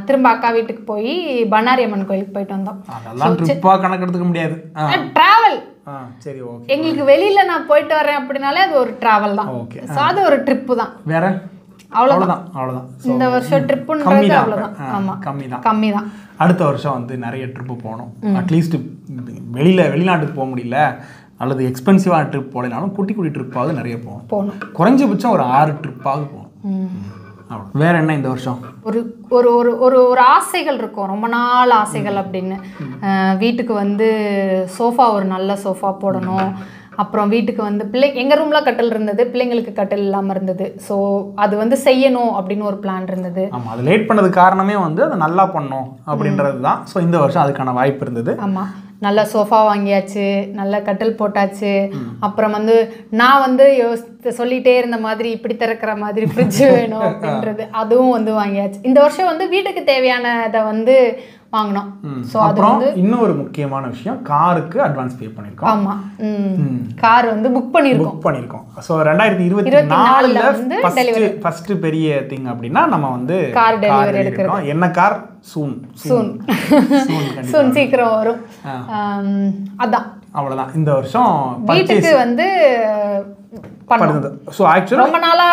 திரும்ப அக்கா வீட்டுக்கு போய் பண்ணாரி அம்மன் கோயிலுக்கு போயிட்டு வந்தோம். கணக்கு எடுத்துக்க முடியாது, டிராவல். எங்களுக்கு வெளியில் நான் போயிட்டு வரேன் அப்படின்னாலே அது ஒரு டிராவல் தான். ஸோ அது ஒரு ட்ரிப்பு தான். வேற அவ்வளோதான். இந்த வருஷம் ட்ரிப்புன்றது அவ்வளோதான். ஆமாம், கம்மி தான். அடுத்த வருஷம் வந்து நிறைய ட்ரிப்பு போகணும். அட்லீஸ்ட் வெளிநாட்டுக்கு போக முடியல அல்லது எக்ஸ்பென்சிவான ட்ரிப் போகலைனாலும் குட்டி ட்ரிப்பாவது நிறைய போகணும். குறைஞ்சபட்சம் ஒரு 6 ட்ரிப்பாவது போகணும். வேற என்ன இந்த வருஷம் ஒரு ஒரு ஒரு ஒரு ஆசைகள் இருக்கும், ரொம்ப நாள் ஆசைகள் அப்படின்னு. வீட்டுக்கு வந்து சோஃபா, ஒரு நல்ல சோஃபா போடணும். அப்புறம் வீட்டுக்கு வந்து எங்கள் ரூமில் கட்டில் இருந்தது, பிள்ளைங்களுக்கு கட்டில் இல்லாமல் இருந்தது. ஸோ அது வந்து செய்யணும் அப்படின்னு ஒரு பிளான் இருந்தது. ஆமாம், அது லேட் பண்ணது காரணமே வந்து அதை நல்லா பண்ணணும் அப்படின்றது தான். ஸோ இந்த வருஷம் அதுக்கான வாய்ப்பு இருந்தது. ஆமாம், நல்ல சோஃபா வாங்கியாச்சு, நல்ல கட்டில் போட்டாச்சு. அப்புறம் வந்து நான் வந்து சொல்லிகிட்டே இருந்த மாதிரி இப்படி திறக்கிற மாதிரி ஃப்ரிட்ஜ் வேணும் அப்படின்றது, அதுவும் வந்து வாங்கியாச்சு. இந்த வருஷம் வந்து வீட்டுக்கு தேவையானதை வந்து வாங்கினோம். ஸோ அது வந்து இன்னொரு முக்கியமான விஷயம், காருக்கு அட்வான்ஸ் பே பண்ணியிருக்கோம். ஆமாம், கார் வந்து புக் பண்ணியிருக்கோம். ஸோ 2024 ஃபர்ஸ்ட் பெரிய திங் அப்படின்னா நம்ம வந்து கார் டெலிவரி எடுக்கிறோம். என்ன கார்? சூன் சீக்கிரம் வரும். அதான், அவ்வளோதான். இந்த வருஷம் வீட்டுக்கு வந்து பண்ணுது. ஸோ ஆக்சுவலாக ரொம்ப நாளா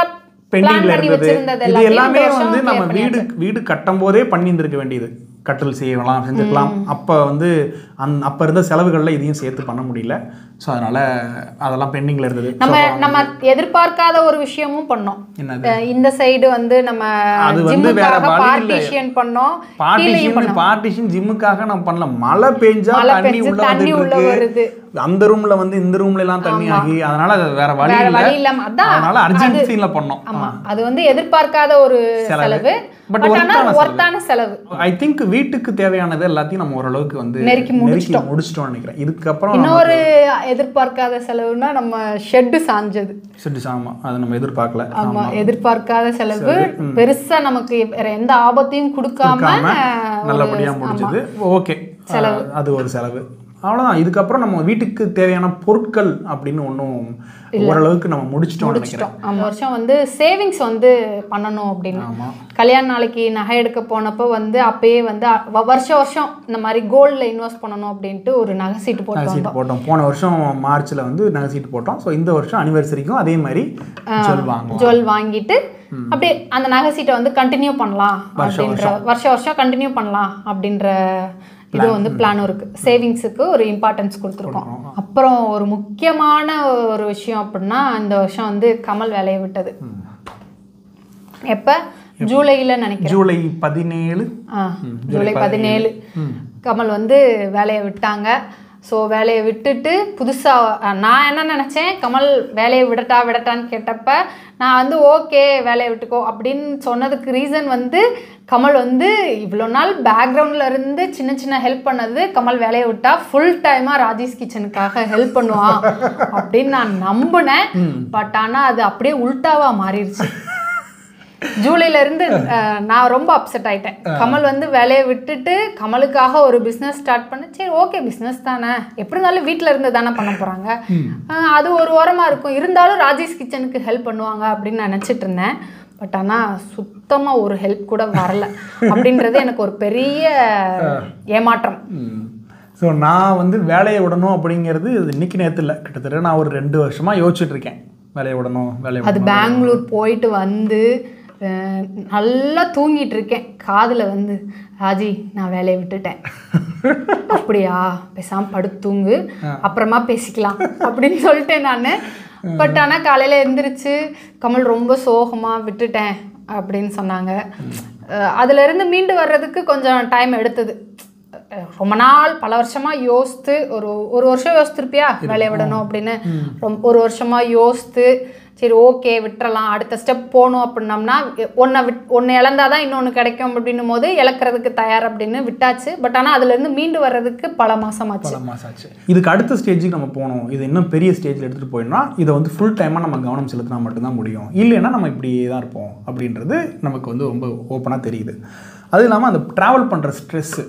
பெண்டிங்ல இருந்தது. இது எல்லாமே வந்து நம்ம வீடு கட்டும் போதே பண்ணியிருந்திருக்க வேண்டியது. கட்டல் செஞ்சுக்கலாம். அப்போ வந்து அப்போ இருந்த செலவுகளில் இதையும் சேர்த்து பண்ண முடியல. ஸோ அதனால் அதெல்லாம் பெண்டிங்கில் இருந்தது. நம்ம எதிர்பார்க்காத ஒரு விஷயமும் பண்ணோம். இந்த சைடு வந்து நம்ம பார்ட்டிஷன் பண்ணோம். பார்ட்டிஷன் ஜிம்முக்காக நம்ம பண்ணல. மழை பெஞ்சா தண்ணி உள்ள வருது. அந்த ரூம்ல வந்து இந்த ரூம்ல எல்லாம் தண்ணி ஆகி, அதனால வேற வழி இல்ல. அதனால அர்ஜென்சில பண்ணோம். ஆமா, அது வந்து எதிர்பார்க்காத ஒரு செலவு, பட் ஒர்த்தான செலவு. ஐ திங்க் வீட்டுக்கு தேவையானது எல்லாத்தையும் நம்ம ஓரளவுக்கு வந்து நெருக்கி முடிச்சிட்டோம் நினைக்கிறேன். இதுக்கப்புறம் இன்னொரு எதிர்பார்க்காத செலவுனா நம்ம ஷெட் சாஞ்சது. ஆமா, அதை நம்ம எதிர்பார்க்கல. ஆமா, எதிர்பார்க்காத செலவு பெருசா நமக்கு வேற எந்த ஆபத்தையும் கொடுக்காம நல்லபடியா முடிஞ்சது. ஓகே, அது ஒரு செலவு. அவ்வளோதான். இதுக்கப்புறம் நம்ம வீட்டுக்கு தேவையான பொருட்கள் அப்படின்னு ஒன்றும் ஓரளவுக்கு நம்ம முடிச்சிட்டோம். அந்த வருஷம் வந்து சேவிங்ஸ் வந்து பண்ணணும் அப்படின்னு. கல்யாண நாளைக்கு நகை எடுக்க போனப்போ வந்து அப்பயே வந்து வருஷம் இந்த மாதிரி கோல்டில் இன்வெஸ்ட் பண்ணணும் அப்படின்ட்டு ஒரு நகை சீட்டு போட்டோம். போன வருஷம் மார்ச்சில் வந்து நகை சீட்டு போட்டோம். ஸோ இந்த வருஷம் அனிவர்சரிக்கும் அதே மாதிரி ஜுவல் வாங்கிட்டு அப்படியே அந்த நகை சீட்டை வந்து கண்டினியூ பண்ணலாம் அப்படின்ற வருஷம் கண்டினியூ பண்ணலாம் அப்படின்ற இது வந்து பிளானும் இருக்குது. சேவிங்ஸுக்கு ஒரு இம்பார்ட்டன்ஸ் கொடுத்துருக்கோம். அப்புறம் ஒரு முக்கியமான ஒரு விஷயம் அப்படின்னா, இந்த வருஷம் வந்து கமல் வேலையை விட்டது. எப்போ ஜூலையில் நினைக்கிறேன். ஜூலை 17. ஜூலை 17 கமல் வந்து வேலையை விட்டாங்க. ஸோ வேலையை விட்டுட்டு புதுசாக நான் என்ன நினச்சேன், கமல் வேலையை விடட்டான்னு கேட்டப்ப நான் வந்து ஓகே வேலையை விட்டுக்கோ அப்படின்னு சொன்னதுக்கு ரீசன் வந்து கமல் வந்து இவ்வளோ நாள் பேக்ரவுண்டில் இருந்து சின்ன சின்ன ஹெல்ப் பண்ணது, கமல் வேலையை விட்டா ஃபுல் டைமாக ராஜேஷ் கிச்சனுக்காக ஹெல்ப் பண்ணுவான் அப்படின்னு நான் நம்பினேன். பட் ஆனால் அது அப்படியே உல்டாவாக மாறிடுச்சு. ஜூலையிலேருந்து நான் ரொம்ப அப்செட் ஆகிட்டேன். கமல் வந்து வேலையை விட்டுட்டு கமலுக்காக ஒரு பிஸ்னஸ் ஸ்டார்ட் பண்ண, சரி ஓகே பிஸ்னஸ் தானே, எப்படி இருந்தாலும் வீட்டில் இருந்து தானே பண்ண போகிறாங்க, அது ஒரு ஓரமாக இருக்கும், இருந்தாலும் ராஜேஷ் கிச்சனுக்கு ஹெல்ப் பண்ணுவாங்க அப்படின்னு நினச்சிட்டு இருந்தேன். பட் ஆனால் சுத்தமாக ஒரு ஹெல்ப் கூட வரல அப்படின்றது எனக்கு ஒரு பெரிய ஏமாற்றம். ஸோ நான் வந்து வேலையை விடணும் அப்படிங்கிறது இது இன்னைக்கு நேற்று இல்லை, கிட்டத்தட்ட நான் ஒரு 2 வருஷமாக யோசிச்சுட்டு இருக்கேன் வேலையை விடணும். அது பெங்களூர் போயிட்டு வந்து நல்லா தூங்கிட்டு இருக்கேன், காதில் வந்து ராஜி நான் வேலையை விட்டுட்டேன். அப்படியா, பேசாமல் படுத்து தூங்கு, அப்புறமா பேசிக்கலாம் அப்படின்னு சொல்லிட்டேன் நான். பட் ஆனால் காலையில் எழுந்திரிச்சு கமல் ரொம்ப சோகமாக விட்டுட்டேன் அப்படின்னு சொன்னாங்க. அதுலேருந்து மீண்டு வர்றதுக்கு கொஞ்சம் டைம் எடுத்தது. ரொம்ப நாள் பல வருஷமாக யோசித்து ஒரு வருஷம் யோசித்துருப்பியா வேலையை விடணும் அப்படின்னு, ஒரு வருஷமாக யோசித்து சரி ஓகே விட்டுறலாம், அடுத்த ஸ்டெப் போகணும் அப்படின்னம்னா ஒன்று இழந்தாதான் இன்னொன்று கிடைக்கும் அப்படின்னும் போது இழக்கிறதுக்கு தயார் அப்படின்னு விட்டாச்சு. பட் ஆனால் அதுலேருந்து மீண்டு வர்றதுக்கு பல மாதம் ஆச்சு. இதுக்கு அடுத்த ஸ்டேஜுக்கு நம்ம போகணும், இது இன்னும் பெரிய ஸ்டேஜில் எடுத்துகிட்டு போயிடணும், இதை வந்து ஃபுல் டைமாக நம்ம கவனம் செலுத்தினா மட்டும்தான் முடியும், இல்லைன்னா நம்ம இப்படியே தான் இருப்போம் அப்படின்றது நமக்கு வந்து ரொம்ப ஓப்பனாக தெரியுது. அது இல்லாமல் அந்த ட்ராவல் பண்ணுற ஸ்ட்ரெஸ்ஸு.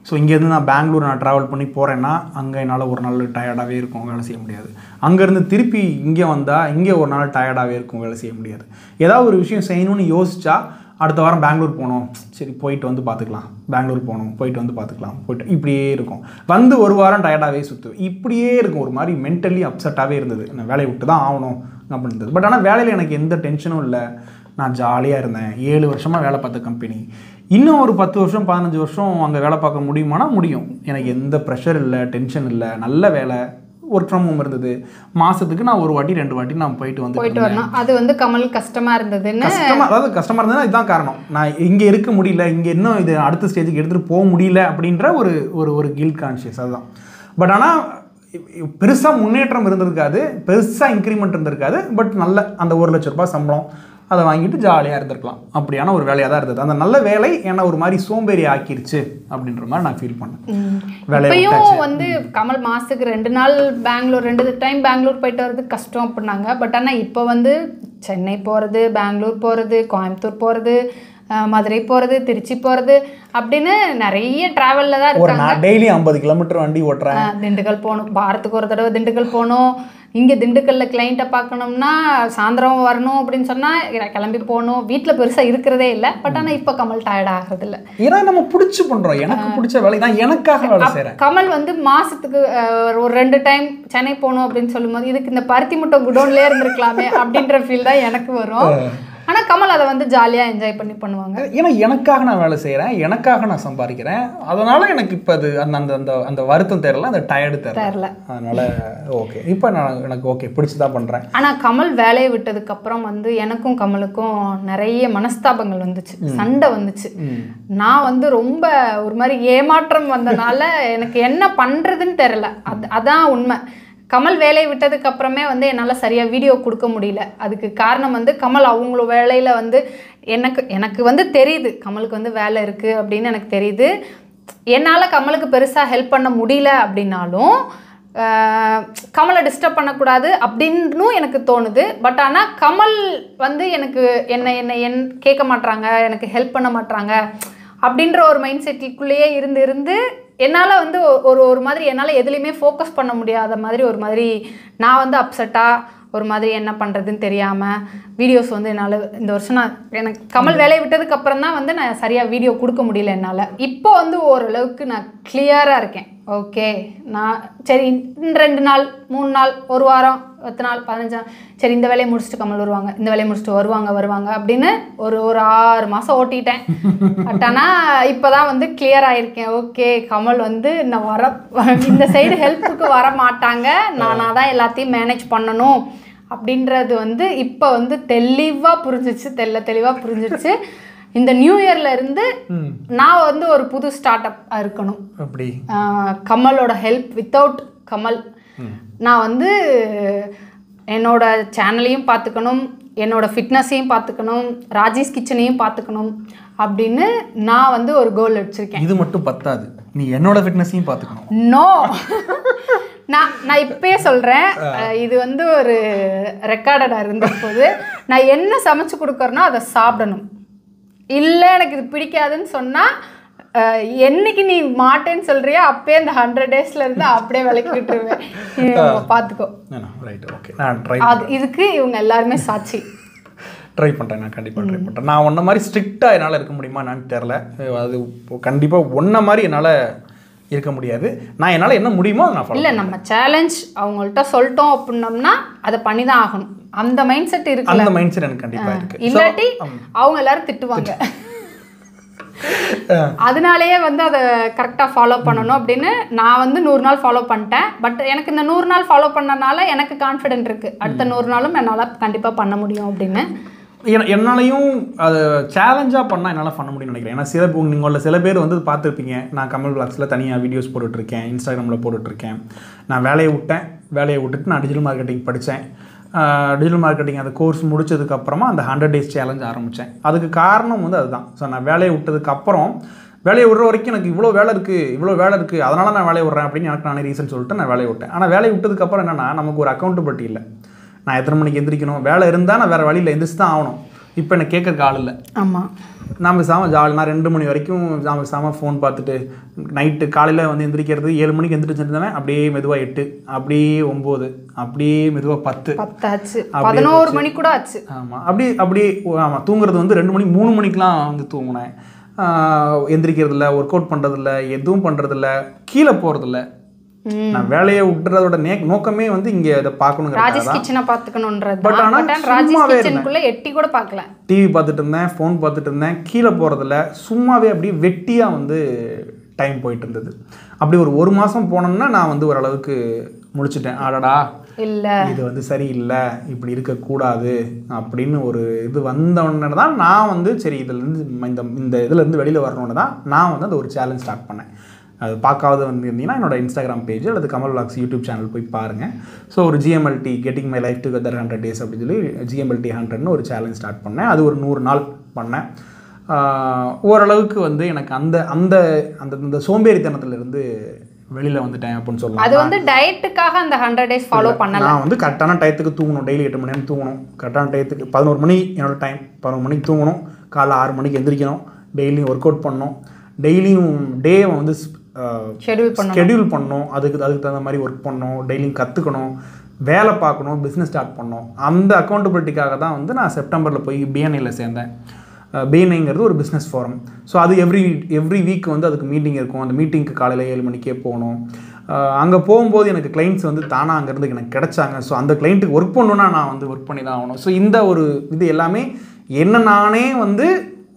ஸோ இங்கேருந்து நான் பெங்களூர் ட்ராவல் பண்ணி போகிறேன்னா அங்கே என்னால் ஒரு நாள் டயர்டாகவே இருக்கும், வேலை செய்ய முடியாது. அங்கேருந்து திருப்பி இங்கே வந்தால் இங்கே ஒரு நாள் டயர்டாகவே இருக்கும், வேலை செய்ய முடியாது. ஏதாவது ஒரு விஷயம் செய்யணும்னு யோசிச்சா அடுத்த வாரம் பெங்களூர் போகணும், சரி போயிட்டு வந்து பார்த்துக்கலாம், பெங்களூர் போகணும் போயிட்டு வந்து பார்த்துக்கலாம், போயிட்டு இப்படியே இருக்கும். வந்து ஒரு வாரம் டயர்டாகவே சுற்றுவேன், இப்படியே இருக்கும். ஒரு மாதிரி மென்டலி அப்செட்டாகவே இருந்தது, நான் வேலையை விட்டு தான் ஆகணும் அப்படின்னு இருந்தது. பட் ஆனால் வேலையில் எனக்கு எந்த டென்ஷனும் இல்லை, நான் ஜாலியாக இருந்தேன். 7 வருஷமாக வேலை பார்த்த கம்பெனி, இன்னும் ஒரு 10 வருஷம் 15 வருஷம் அங்கே வேலை பார்க்க முடியுமானா முடியும். எனக்கு எந்த ப்ரெஷர் இல்லை, டென்ஷன் இல்லை, நல்ல வேலை, ஒர்க் ஃப்ரம் ஹோம் இருந்தது. மாதத்துக்கு நான் 1 வாட்டி 2 வாட்டி நான் போயிட்டு வரணும். அது வந்து கமல் கஷ்டமாக இருந்ததுன்னு, அதாவது கஷ்டமாக இருந்ததுன்னா இதுதான் காரணம். நான் இங்கே இருக்க முடியல, இங்கே இன்னும் இது அடுத்த ஸ்டேஜுக்கு எடுத்துகிட்டு போக முடியல அப்படின்ற ஒரு கில்ட் கான்ஷியஸ், அதுதான். பட் ஆனால் பெருசாக முன்னேற்றம் இருந்திருக்காது, பெருசாக இன்க்ரிமெண்ட் இருந்திருக்காது. பட் நல்ல அந்த 1 லட்ச ரூபாய் சம்பளம் அதை வாங்கிட்டு ஜாலியாக இருந்திருக்கலாம், அப்படியான ஒரு வேலையாக தான் இருந்தது. அந்த நல்ல வேலை என்னை ஒரு மாதிரி சோம்பேறி ஆக்கிருச்சு அப்படின்ற மாதிரி நான் ஃபீல் பண்ணேன். இப்பயும் வந்து கமல் மாதத்துக்கு 2 நாள் பெங்களூர், 2 டைம் பெங்களூர் போயிட்டு வர்றது கஷ்டம் அப்படின்னாங்க. பட் ஆனால் இப்போ வந்து சென்னை போகிறது, பெங்களூர் போகிறது, கோயம்புத்தூர் போகிறது, மதுரை போகிறது, திருச்சி போகிறது அப்படின்னு நிறைய ட்ராவலில் தான் இருக்காங்க. டெய்லி 50 கிலோமீட்டர் வண்டி ஓட்டுறேன். திண்டுக்கல் போகணும், வாரத்துக்கு ஒரு தடவை திண்டுக்கல் போகணும். இங்கே திண்டுக்கல்லில் கிளைண்ட்டை பார்க்கணும்னா சாயந்தரம் வரணும் அப்படின்னு சொன்னால் கிளம்பி போகணும். வீட்டில் பெருசாக இருக்கிறதே இல்லை. பட் ஆனால் இப்போ கமல் டயர்ட் ஆகிறதில்ல, ஏன்னா நம்ம பிடிச்சி பண்ணுறோம், எனக்கு பிடிச்ச வேலை நான் எனக்காக வேலை செய்கிறேன். கமல் வந்து மாதத்துக்கு ஒரு 2 டைம் சென்னை போகணும் அப்படின்னு சொல்லும்போது இதுக்கு இந்த பருத்தி முட்டை குடோன்லேயே இருந்திருக்கலாமே அப்படின்ற ஃபீல் தான் எனக்கு வரும். ஆனால் கமல் அதை வந்து ஜாலியாக என்ஜாய் பண்ணுவாங்க. ஏன்னா எனக்காக நான் வேலை செய்கிறேன், எனக்காக நான் சம்பாதிக்கிறேன். அதனால் எனக்கு இப்போ அது அந்த அந்த அந்த வருத்தம் தெரியல, அந்த டயர்டு தெரியல. அதனால் ஓகே, இப்போ எனக்கு ஓகே பிடிச்சி தான் பண்ணுறேன். ஆனால் கமல் வேலையை விட்டதுக்கப்புறம் வந்து எனக்கும் கமலுக்கும் நிறைய மனஸ்தாபங்கள் வந்துச்சு, சண்டை வந்துச்சு. நான் வந்து ரொம்ப ஒரு மாதிரி ஏமாற்றம் வந்தனால எனக்கு என்ன பண்ணுறதுன்னு தெரில. அதான் உண்மை. கமல் வேலையை விட்டதுக்கு அப்புறமே வந்து என்னால் சரியாக வீடியோ கொடுக்க முடியல. அதுக்கு காரணம் வந்து கமல் அவங்கள வேலையில் வந்து எனக்கு வந்து தெரியுது கமலுக்கு வந்து வேலை இருக்குது அப்படின்னு எனக்கு தெரியுது. என்னால் கமலுக்கு பெருசாக ஹெல்ப் பண்ண முடியல அப்படின்னாலும் கமலை டிஸ்டர்ப் பண்ணக்கூடாது அப்படின்னு எனக்கு தோணுது. பட் ஆனால் கமல் வந்து எனக்கு என்ன கேட்க மாட்றாங்க, எனக்கு ஹெல்ப் பண்ண மாட்றாங்க அப்படின்ற ஒரு மைண்ட் செட்டுக்குள்ளேயே இருந்து என்னால் வந்து ஒரு மாதிரி என்னால் எதுலேயுமே ஃபோக்கஸ் பண்ண முடியாத மாதிரி ஒரு மாதிரி நான் வந்து அப்செட்டாக ஒரு மாதிரி என்ன பண்ணுறதுன்னு தெரியாமல் வீடியோஸ் வந்து என்னால் இந்த வருஷம் எனக்கு கமல் வேலையை விட்டதுக்கு அப்புறம் தான் வந்து நான் சரியாக வீடியோ கொடுக்க முடியல என்னால். இப்போ வந்து ஓரளவுக்கு நான் கிளியராக இருக்கேன். ஓகே, நான் சரி 2 நாள் 3 நாள் 1 வாரம் 10 நாள் 15 நாள் சரி இந்த வேலையை முடிச்சுட்டு கமல் வருவாங்க, இந்த வேலையை முடிச்சுட்டு வருவாங்க அப்படின்னு ஒரு 6 மாதம் ஓட்டிட்டேன். பட் ஆனால் இப்போ தான் வந்து கிளியர் ஆகிருக்கேன். ஓகே, கமல் வந்து இந்த சைடு ஹெல்ப்புக்கு வர மாட்டாங்க, நானாக தான் எல்லாத்தையும் மேனேஜ் பண்ணணும் அப்படின்றது வந்து இப்போ வந்து தெளிவாக புரிஞ்சிச்சு. இந்த நியூ இயர்ல இருந்து நான் வந்து ஒரு புது ஸ்டார்ட் அப் இருக்கணும். அப்படி கமலோட ஹெல்ப், வித்தவுட் கமல் நான் வந்து என்னோட சேனலையும் பார்த்துக்கணும், என்னோட ஃபிட்னஸையும் பார்த்துக்கணும், ராஜேஷ் கிச்சனையும் பார்த்துக்கணும் அப்படின்னு நான் வந்து ஒரு கோல் வச்சுருக்கேன். இது மட்டும் பத்தாது, நீ என்னோட ஃபிட்னஸையும் பார்த்துக்கணும். நோ, நான் இப்பயே சொல்கிறேன், இது வந்து ஒரு ரெக்கார்டடாக இருந்த போது நான் என்ன சமைச்சு கொடுக்குறேனோ அதை சாப்பிடணும். இல்லை எனக்கு இது பிடிக்காதுன்னு சொன்னால் என்னைக்கு நீ மாட்டேன்னு சொல்றியா அப்பயே இந்த 100 daysல இருந்து அப்படியே விலக்கி விட்டுருவேன். பார்த்துக்கோ. ரைட், ஓகே, நான் ட்ரை இதுக்கு இவங்க எல்லாருமே சாட்சி. ட்ரை பண்ணுறேன், நான் கண்டிப்பாக ட்ரை பண்ணுறேன். நான் ஒன்றை மாதிரி ஸ்ட்ரிக்டாக என்னால் இருக்க முடியுமா என்னான்னு தெரில. அது கண்டிப்பாக ஒன்றை மாதிரி என்னால் இருக்க முடியாது. நான் என்னால் என்ன முடியுமோ அதை நான் ஃபாலோ. இல்லை, நம்ம சேலஞ்ச் அவங்கள்ட்ட சொல்லிட்டோம் அப்படின்னோம்னா அதை பண்ணி தான் ஆகணும். அந்த மைண்ட் செட் இருக்கு. அந்த மைண்ட் செட் எனக்கு கண்டிப்பாக இருக்குது. இல்லாட்டி அவங்க எல்லாரும் திட்டுவாங்க. அதனாலேயே வந்து அதை கரெக்டாக ஃபாலோ பண்ணணும் அப்படின்னு நான் வந்து 100 நாள் ஃபாலோ பண்ணிட்டேன். பட் எனக்கு இந்த 100 நாள் ஃபாலோ பண்ணனால எனக்கு கான்ஃபிடென்ட் இருக்குது, அடுத்த 100 நாளும் என்னால் கண்டிப்பாக பண்ண முடியும் அப்படின்னு. என்னாலையும் அதை சேலஞ்சாக பண்ணால் என்னால் பண்ண முடியும்னு நினைக்கிறேன். ஏன்னா நீங்களில் சில பேர் வந்து பார்த்துருப்பீங்க, நான் கமல் பிளாக்ஸில் தனியாக வீடியோஸ் போட்டுட்ருக்கேன், இன்ஸ்டாகிராமில் போட்டுட்ருக்கேன். நான் வேலையை விட்டுட்டு நான் டிஜிட்டல் மார்க்கெட்டிங் படித்தேன். டிஜிட்டல் மார்க்கெட்டிங் அந்த கோர்ஸ் முடிச்சதுக்கப்புறமா அந்த 100 days சேலஞ்ச் ஆரம்பித்தேன். அதுக்கு காரணம் வந்து அதுதான். ஸோ நான் வேலையை விட்டதுக்கப்புறம், வேலையை விடுற வரைக்கும் எனக்கு இவ்வளோ வேலை இருக்குது, அதனால் நான் வேலையை விட்றேன் அப்படின்னு எனக்கு நானே ரீசன் சொல்லிட்டு நான் வேலையை விட்டேன். ஆனால் வேலையை விட்டதுக்கப்புறம் என்னென்னா, நமக்கு ஒரு அக்கௌண்டபிலிட்டி இல்லை. நான் எத்தனை மணிக்கு எந்திரிக்கணும், வேலை இருந்தால் நான் வேறு வழியில் எந்திரிச்சு தான் ஆகணும். இப்போ எனக்கு கேட்கறக்கு ஆள் இல்லை. ஆமாம், நாம் ஜாலி, நான் 2 மணி வரைக்கும் ஃபோன் பார்த்துட்டு நைட்டு காலையில் வந்து எந்திரிக்கிறது 7 மணிக்கு எந்திரிச்சிருந்தேன். அப்படியே மெதுவாக 8, அப்படியே 9, அப்படியே மெதுவாக 10 ஆச்சு, 11 மணி கூட ஆச்சு. ஆமாம், அப்படியே ஆமாம். தூங்குறது வந்து 2 மணி 3 மணிக்கெலாம் வந்து தூங்கினேன். எந்திரிக்கிறதில்ல, ஒர்க் அவுட் பண்ணுறதில்ல, எதுவும் பண்ணுறதில்ல, கீழே போகிறதில்ல. நான் வேலையை விட்டுறதோட நோக்கமே வந்து இங்கே இதை பார்க்கணுங்க, ராஜேஷ் கிச்சனை பார்த்துக்கணுன்றது. பட் ஆனால் ராஜேஷ் கிச்சனுக்குள்ள எட்டி கூட பார்க்கல. டிவி பார்த்துட்டு இருந்தேன், ஃபோன் பார்த்துட்டு இருந்தேன், கீழே போகிறதில்ல, சும்மாவே அப்படியே வெட்டியாக வந்து டைம் போயிட்டு இருந்தது. அப்படி ஒரு மாதம் போனோம்னா நான் வந்து ஓரளவுக்கு முடிச்சுட்டேன். ஆடடா இல்லை, இது வந்து சரியில்லை, இப்படி இருக்கக்கூடாது அப்படின்னு ஒரு இது வந்தோடனே தான் நான் வந்து சரி இதுலேருந்து இந்த இதுலேருந்து வெளியில் வரணுன்னு தான் நான் வந்து அந்த ஒரு சேலஞ்ச் ஸ்டார்ட் பண்ணேன். அது பார்க்காத வந்து இருந்தீங்கன்னா என்னோட இன்ஸ்டாகிராம் பேஜ் அல்லது கமல் விளாக்ஸ் யூடியூப் சேனல் போய் பாருங்கள். ஸோ ஒரு GMLT getting my life together 100 days அப்படின்னு சொல்லி GMLT 100ன்னு ஒரு சேலஞ்ச் ஸ்டார்ட் பண்ணேன். அது ஒரு 100 நாள் பண்ணேன். ஓரளவுக்கு வந்து எனக்கு அந்த அந்த அந்த சோம்பேறித்தனத்திலிருந்து வெளியில் வந்துட்டேன் அப்படின்னு சொல்லலாம். அது வந்து டயட்டுக்காக அந்த 100 days ஃபாலோ பண்ணல. நான் வந்து கரெக்டான டயத்துக்கு தூங்கணும், டெய்லி 8 மணி நேரம் தூங்கணும். கரெக்டான டயத்துக்கு 11 மணி என்னோடய டைம், 11 மணிக்கு தூங்கணும், காலைல 6 மணிக்கு எந்திரிக்கணும், டெய்லியும் ஒர்க் அவுட் பண்ணணும், டெய்லியும் டேவை வந்து ஷெடியூல் பண்ணணும், அதுக்கு தகுந்த மாதிரி ஒர்க் பண்ணணும், டெய்லியும் கற்றுக்கணும், வேலை பார்க்கணும், பிஸ்னஸ் ஸ்டார்ட் பண்ணணும். அந்த அக்கௌண்டபிலிட்டிக்காக தான் வந்து நான் செப்டம்பரில் போய் BNIயில் சேர்ந்தேன். BNIங்கிறது ஒரு பிஸ்னஸ் ஃபாரம். ஸோ அது எவ்ரி வீக் வந்து அதுக்கு மீட்டிங் இருக்கும். அந்த மீட்டிங்க்கு காலையில் 7 மணிக்கே போகணும். அங்கே போகும்போது எனக்கு கிளைண்ட்ஸ் வந்து தானாக அங்கேருந்து எனக்கு கிடச்சாங்க. ஸோ அந்த கிளைண்ட்டுக்கு ஒர்க் பண்ணணுன்னா நான் வந்து ஒர்க் பண்ணி தான் ஆகணும். ஸோ இந்த ஒரு இது எல்லாமே என்ன நானே வந்து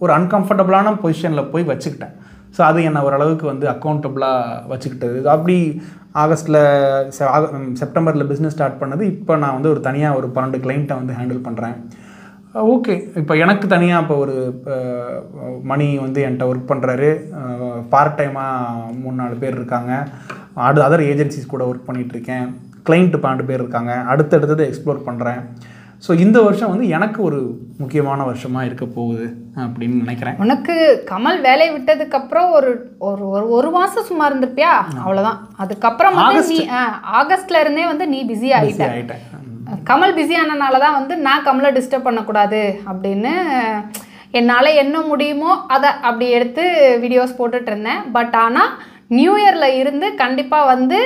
ஒரு அன்கம்ஃபர்டபுளான பொசிஷனில் போய் வச்சுக்கிட்டேன். ஸோ அது என்னை ஓரளவுக்கு வந்து அக்கௌண்டபிளாக வச்சுக்கிட்டது. அப்படி செப்டம்பரில் பிஸ்னஸ் ஸ்டார்ட் பண்ணது. இப்போ நான் வந்து ஒரு தனியாக ஒரு 12 கிளைண்ட்டை வந்து ஹேண்டில் பண்ணுறேன். ஓகே, இப்போ எனக்கு தனியாக இப்போ ஒரு மணி வந்து என்கிட்ட ஒர்க் பண்ணுறாரு. பார்ட் டைமாக 3-4 பேர் இருக்காங்க. அதர் ஏஜென்சிஸ் கூட ஒர்க் பண்ணிகிட்ருக்கேன். கிளைண்ட்டு 12 பேர் இருக்காங்க. அடுத்தடுத்தது எக்ஸ்ப்ளோர் பண்ணுறேன். ஸோ இந்த வருஷம் வந்து எனக்கு ஒரு முக்கியமான வருஷமாக இருக்க போகுது அப்படின்னு நினைக்கிறேன். உனக்கு கமல் வேலையை விட்டதுக்கப்புறம் ஒரு மாதம் சும்மா இருந்திருப்பியா, அவ்வளோதான். அதுக்கப்புறம் வந்து நீ ஆகஸ்ட்ல இருந்தே வந்து நீ பிஸி ஆகிட்டேன். கமல் பிஸி ஆனனால தான் வந்து நான் கமலை டிஸ்டர்ப் பண்ணக்கூடாது அப்படின்னு என்னால் என்ன முடியுமோ அதை அப்படி எடுத்து வீடியோஸ் போட்டுட்டு இருந்தேன். பட் ஆனால் நியூ இயரில் இருந்து கண்டிப்பாக வந்து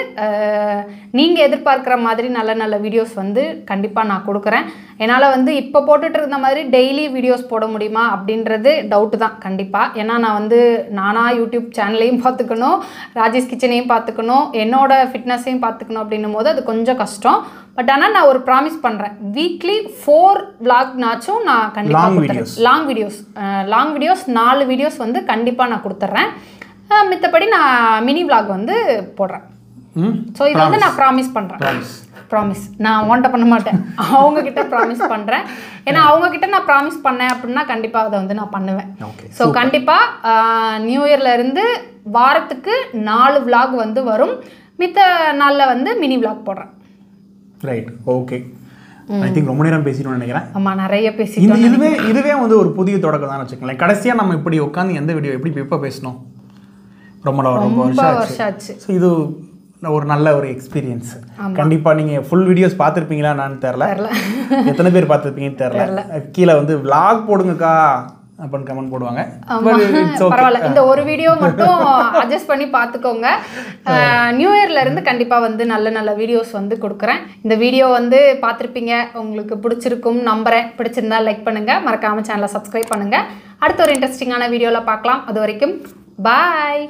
நீங்கள் எதிர்பார்க்குற மாதிரி நல்ல நல்ல வீடியோஸ் வந்து கண்டிப்பாக நான் கொடுக்குறேன். என்னால் வந்து இப்போ போட்டுட்டு இருந்த மாதிரி டெய்லி வீடியோஸ் போட முடியுமா அப்படின்றது டவுட்டு தான் கண்டிப்பாக. ஏன்னா நான் வந்து நானாக யூடியூப் சேனலையும் பார்த்துக்கணும், ராஜேஷ் கிச்சனையும் பார்த்துக்கணும், என்னோடய ஃபிட்னஸையும் பார்த்துக்கணும் அப்படின்னும் போது அது கொஞ்சம் கஷ்டம். பட் ஆனால் நான் ஒரு ப்ராமிஸ் பண்ணுறேன், வீக்லி 4 vlogனாச்சும் நான் கண்டிப்பாக கொடுத்துறேன். லாங் வீடியோஸ் 4 வீடியோஸ் வந்து கண்டிப்பாக நான் கொடுத்துட்றேன். மித்தபடி நான் மினி vlog வந்து போடுறேன். ஸோ இது வந்து நான் ப்ராமிஸ் பண்ணுறேன். ப்ராமிஸ். நான் உன்கிட்ட பண்ண மாட்டேன், அவங்கக்கிட்ட ப்ராமிஸ் பண்ணுறேன். ஏன்னா அவங்கக்கிட்ட நான் ப்ராமிஸ் பண்ணேன் அப்படின்னா கண்டிப்பாக அதை வந்து நான் பண்ணுவேன். ஸோ கண்டிப்பாக நியூ இயர்லேருந்து வாரத்துக்கு 4 vlog வந்து வரும். மித்த நாளில் வந்து மினி vlog போடுறேன். Right, okay. ஐ திங்க் ரொம்ப நேரம் பேசிட்டோம்னு நினைக்கிறேன். ஆமாம், நிறைய பேசிட்டோம். இதுவே வந்து ஒரு புதிய தொடக்கம் தான் வச்சுக்கோங்களேன். கடைசியாக நம்ம இப்படி உட்காந்து எந்த வீடியோ எப்படி எப்போ பேசணும், ரொம்ப வருஷம் ஆச்சு. ஸோ இது ஒரு நல்ல ஒரு எக்ஸ்பீரியன்ஸ். கண்டிப்பாக நீங்கள் ஃபுல் வீடியோஸ் பார்த்துருப்பீங்களான்னு தெரில, எத்தனை பேர் பார்த்துருப்பீங்கன்னு தெரில. கீழே வந்து vlog போடுங்கக்கா அப்படின்னு கமெண்ட் போடுவாங்க. பரவாயில்ல, இந்த ஒரு வீடியோ மட்டும் அட்ஜஸ்ட் பண்ணி பார்த்துக்கோங்க. நியூ இயர்லேருந்து கண்டிப்பாக வந்து நல்ல நல்ல வீடியோஸ் வந்து கொடுக்குறேன். இந்த வீடியோ வந்து பார்த்துருப்பீங்க, உங்களுக்கு பிடிச்சிருக்கும் நம்புகிறேன். பிடிச்சிருந்தா லைக் பண்ணுங்கள், மறக்காமல் சேனலை சப்ஸ்கிரைப் பண்ணுங்கள். அடுத்த ஒரு இன்ட்ரெஸ்டிங்கான வீடியோவில் பார்க்கலாம். அது வரைக்கும் பாய்.